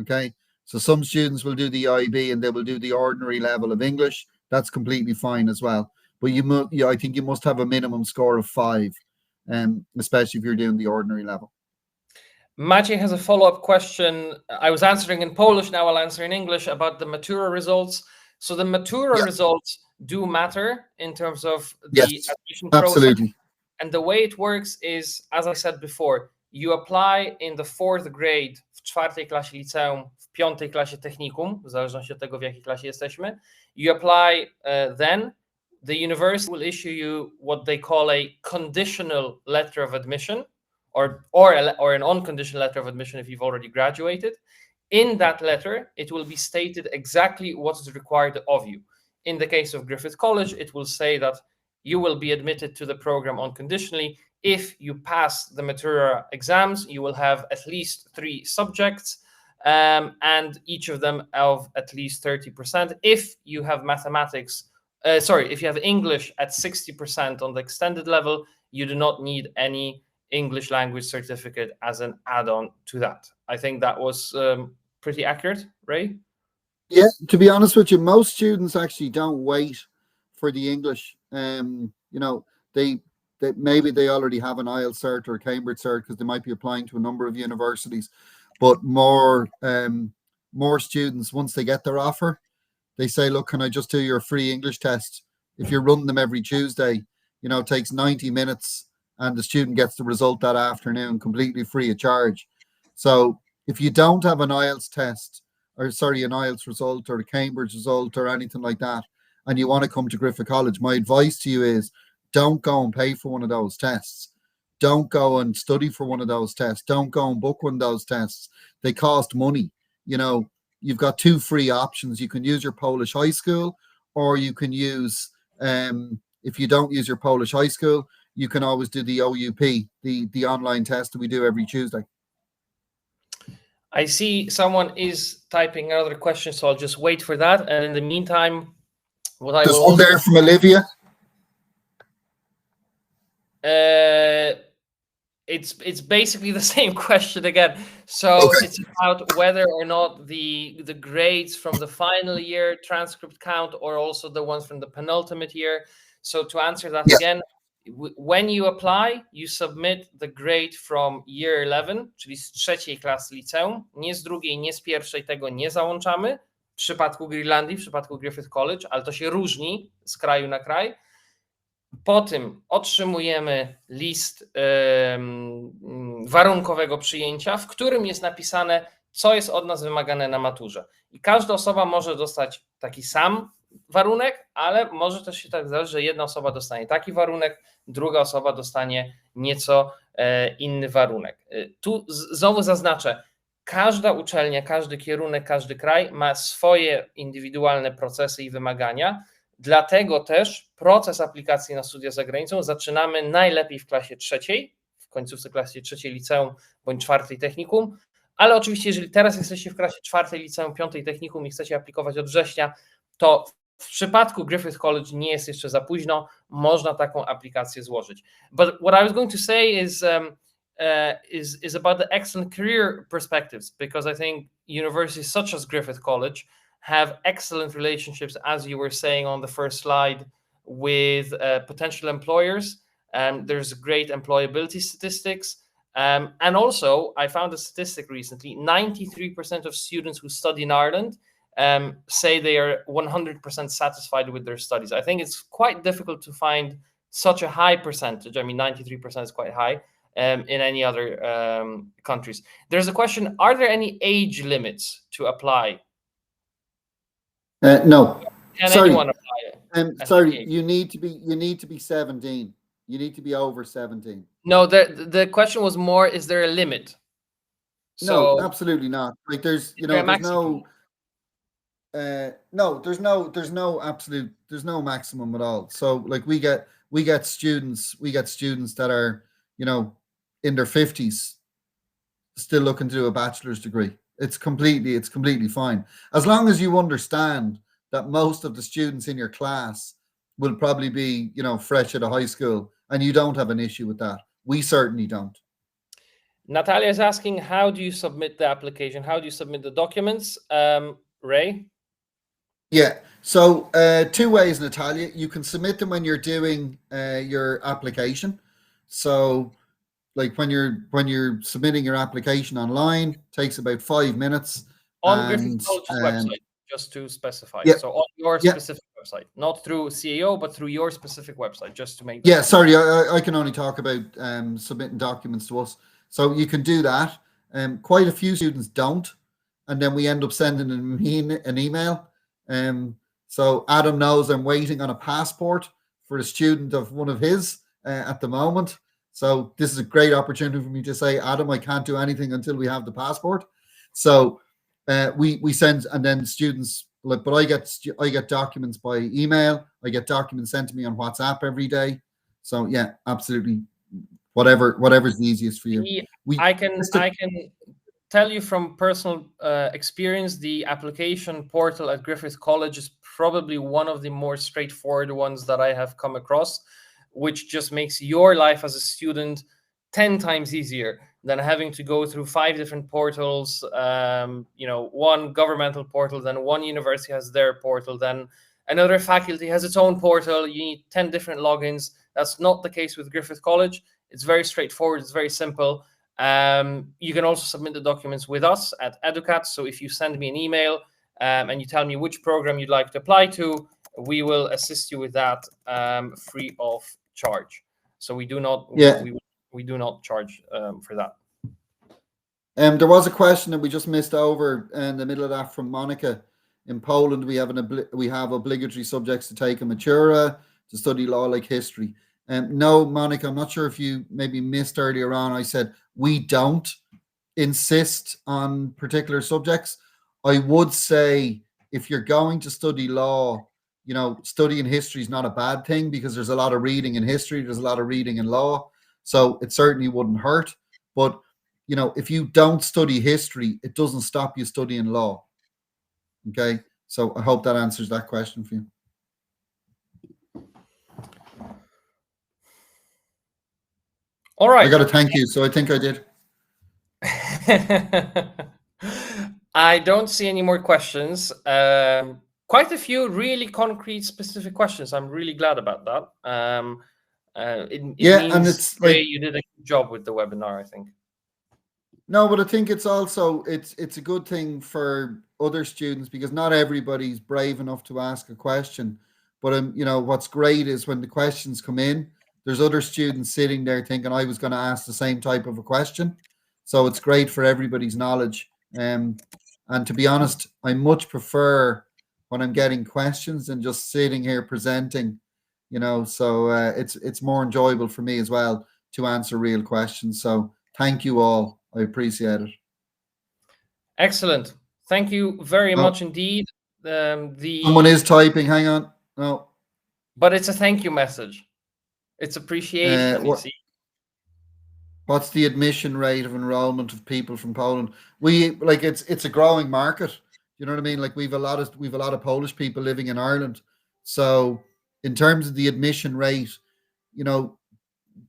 Okay, so some students will do the IB and they will do the ordinary level of English. That's completely fine as well. But I think you must have a minimum score of 5, especially if you're doing the ordinary level. Maciej has a follow-up question. I was answering in Polish, now I'll answer in English about the Matura results. So the Matura results do matter in terms of the admission process. Absolutely. And the way it works is, as I said before, you apply in the 4th grade, w 4. klasie liceum, w 5. klasie technikum, w zależności od tego, w jakiej klasie jesteśmy. You apply then, the university will issue you what they call a conditional letter of admission, or an unconditional letter of admission if you've already graduated. In that letter, it will be stated exactly what is required of you. In the case of Griffith College, it will say that you will be admitted to the program unconditionally. If you pass the Matura exams, you will have at least 3 subjects, and each of them of at least 30%. If you have mathematics, if you have English at 60% on the extended level, you do not need any English language certificate as an add-on to that. I think that was pretty accurate, Ray? Yeah, to be honest with you, most students actually don't wait for the English. They maybe they already have an IELTS cert or a Cambridge cert because they might be applying to a number of universities. But more students, once they get their offer, they say, look, can I just do your free English test? If you're running them every Tuesday, it takes 90 minutes and the student gets the result that afternoon completely free of charge. So if you don't have an IELTS test, an IELTS result or a Cambridge result or anything like that, and you want to come to Griffith College, my advice to you is don't go and pay for one of those tests. Don't go and study for one of those tests. Don't go and book one of those tests. They cost money. You've got 2 free options. You can use your Polish high school, or you can use, if you don't use your Polish high school, you can always do the OUP, the online test that we do every Tuesday. I see someone is typing another question, so I'll just wait for that. And in the meantime, There's one there from Olivia. It's basically the same question again. So It's about whether or not the grades from the final year transcript count, or also the ones from the penultimate year. So to answer that again, when you apply, you submit the grade from year 11, czyli z 3. klasy liceum. Nie z 2., nie z 1. tego nie załączamy. W przypadku Irlandii, w przypadku Griffith College, ale to się różni z kraju na kraj. Po tym otrzymujemy list warunkowego przyjęcia, w którym jest napisane, co jest od nas wymagane na maturze. I każda osoba może dostać taki sam warunek, ale może też się tak zdarzyć, że jedna osoba dostanie taki warunek, druga osoba dostanie nieco inny warunek. Tu znowu zaznaczę, każda uczelnia, każdy kierunek, każdy kraj ma swoje indywidualne procesy i wymagania. Dlatego też proces aplikacji na studia za granicą zaczynamy najlepiej w klasie 3, w końcówce klasy 3 liceum bądź 4 technikum, ale oczywiście jeżeli teraz jesteście w klasie 4 liceum, 5 technikum i chcecie aplikować od września, to w przypadku Griffith College nie jest jeszcze za późno, można taką aplikację złożyć. But what I was going to say is about the excellent career perspectives, because I think universities such as Griffith College have excellent relationships, as you were saying on the first slide, with potential employers. There's great employability statistics. And also, I found a statistic recently, 93% of students who study in Ireland say they are 100% satisfied with their studies. I think it's quite difficult to find such a high percentage. I mean, 93% is quite high in any other countries. There's a question, are there any age limits to apply? No. Can anyone apply? Sorry, you need to be 17. You need to be over 17. No, the question was more, is there a limit? No, absolutely not. Like there's no maximum at all. So like we get students that are, in their 50s still looking to do a bachelor's degree. It's completely fine. As long as you understand that most of the students in your class will probably be, fresh out of high school, and you don't have an issue with that. We certainly don't. Natalia is asking, how do you submit the application? How do you submit the documents? Ray? Yeah, so 2 ways, Natalia. You can submit them when you're doing your application. So like when you're submitting your application online, takes about 5 minutes. On Griffith And College's website, just to specify. Yeah, So on your yeah. specific website, not through CAO, but through your specific website, just to make that Yeah, clear. sorry, I can only talk about submitting documents to us. So you can do that. Quite a few students don't, and then we end up sending an email. So Adam knows I'm waiting on a passport for a student of one of his at the moment. So this is a great opportunity for me to say, Adam, I can't do anything until we have the passport. So we send, and then students, like, but I get documents by email. I get documents sent to me on WhatsApp every day. So yeah, absolutely, whatever's the easiest for you. I can tell you from personal experience, the application portal at Griffith College is probably one of the more straightforward ones that I have come across, which just makes your life as a student 10 times easier than having to go through 5 different portals, one governmental portal, then one university has their portal, then another faculty has its own portal. You need 10 different logins. That's not the case with Griffith College. It's very straightforward. It's very simple. You can also submit the documents with us at Educat. So if you send me an email and you tell me which program you'd like to apply to, we will assist you with that free of charge. So we do not we do not charge for that. There was a question that we just missed over in the middle of that from Monica. In Poland, we have obligatory subjects to take a matura, to study law like history. No, Monica, I'm not sure if you maybe missed earlier on. I said we don't insist on particular subjects. I would say if you're going to study law, studying history is not a bad thing, because there's a lot of reading in history, there's a lot of reading in law, so it certainly wouldn't hurt. But if you don't study history, it doesn't stop you studying law. Okay, so I hope that answers that question for you. All right. I got to thank you, so I think I did. I don't see any more questions. Quite a few really concrete, specific questions. I'm really glad about that. It means, and it's like you did a good job with the webinar, I think. No, but I think it's also it's a good thing for other students, because not everybody's brave enough to ask a question. But what's great is when the questions come in, there's other students sitting there thinking, I was going to ask the same type of a question. So it's great for everybody's knowledge. And to be honest, I much prefer when I'm getting questions than just sitting here presenting. So it's more enjoyable for me as well to answer real questions. So thank you all. I appreciate it. Excellent. Thank you very much indeed. Someone is typing. Hang on. No. But it's a thank you message. It's appreciation. You see. What's the admission rate of enrollment of people from Poland? It's a growing market. You know what I mean? Like we've a lot of Polish people living in Ireland. So in terms of the admission rate,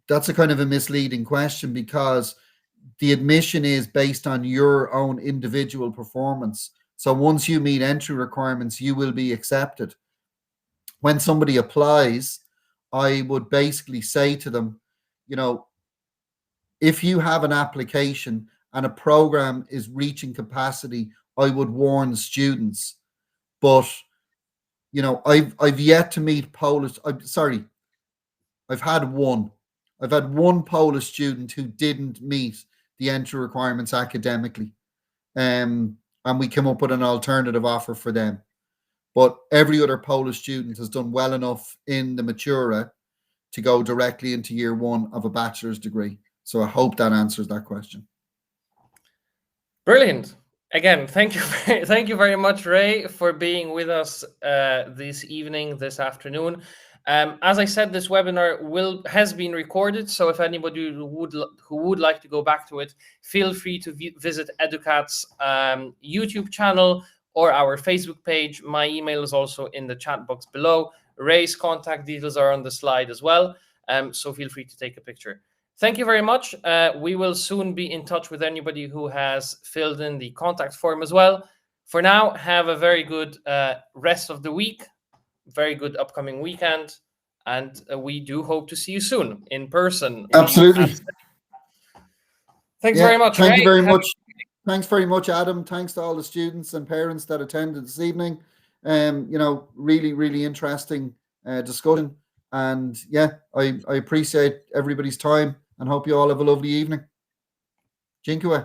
that's a kind of a misleading question, because the admission is based on your own individual performance. So once you meet entry requirements, you will be accepted. When somebody applies, I would basically say to them, if you have an application and a program is reaching capacity, I would warn students. But I've yet to meet Polish. I've had one Polish student who didn't meet the entry requirements academically, and we came up with an alternative offer for them. But every other Polish student has done well enough in the Matura to go directly into year 1 of a bachelor's degree. So I hope that answers that question. Brilliant. Again, thank you very much, Ray, for being with us this evening, this afternoon. As I said, this webinar has been recorded, so if anybody who would like to go back to it, feel free to visit Educat's YouTube channel or our Facebook page. My email is also in the chat box below. Ray's contact details are on the slide as well, so feel free to take a picture. Thank you very much. We will soon be in touch with anybody who has filled in the contact form as well. For now, have a very good rest of the week, very good upcoming weekend, and we do hope to see you soon in person. Absolutely. Thanks very much. Thank you very much. Thanks very much, Adam. Thanks to all the students and parents that attended this evening. Really, really interesting discussion. And yeah, I appreciate everybody's time and hope you all have a lovely evening. Dziękuję.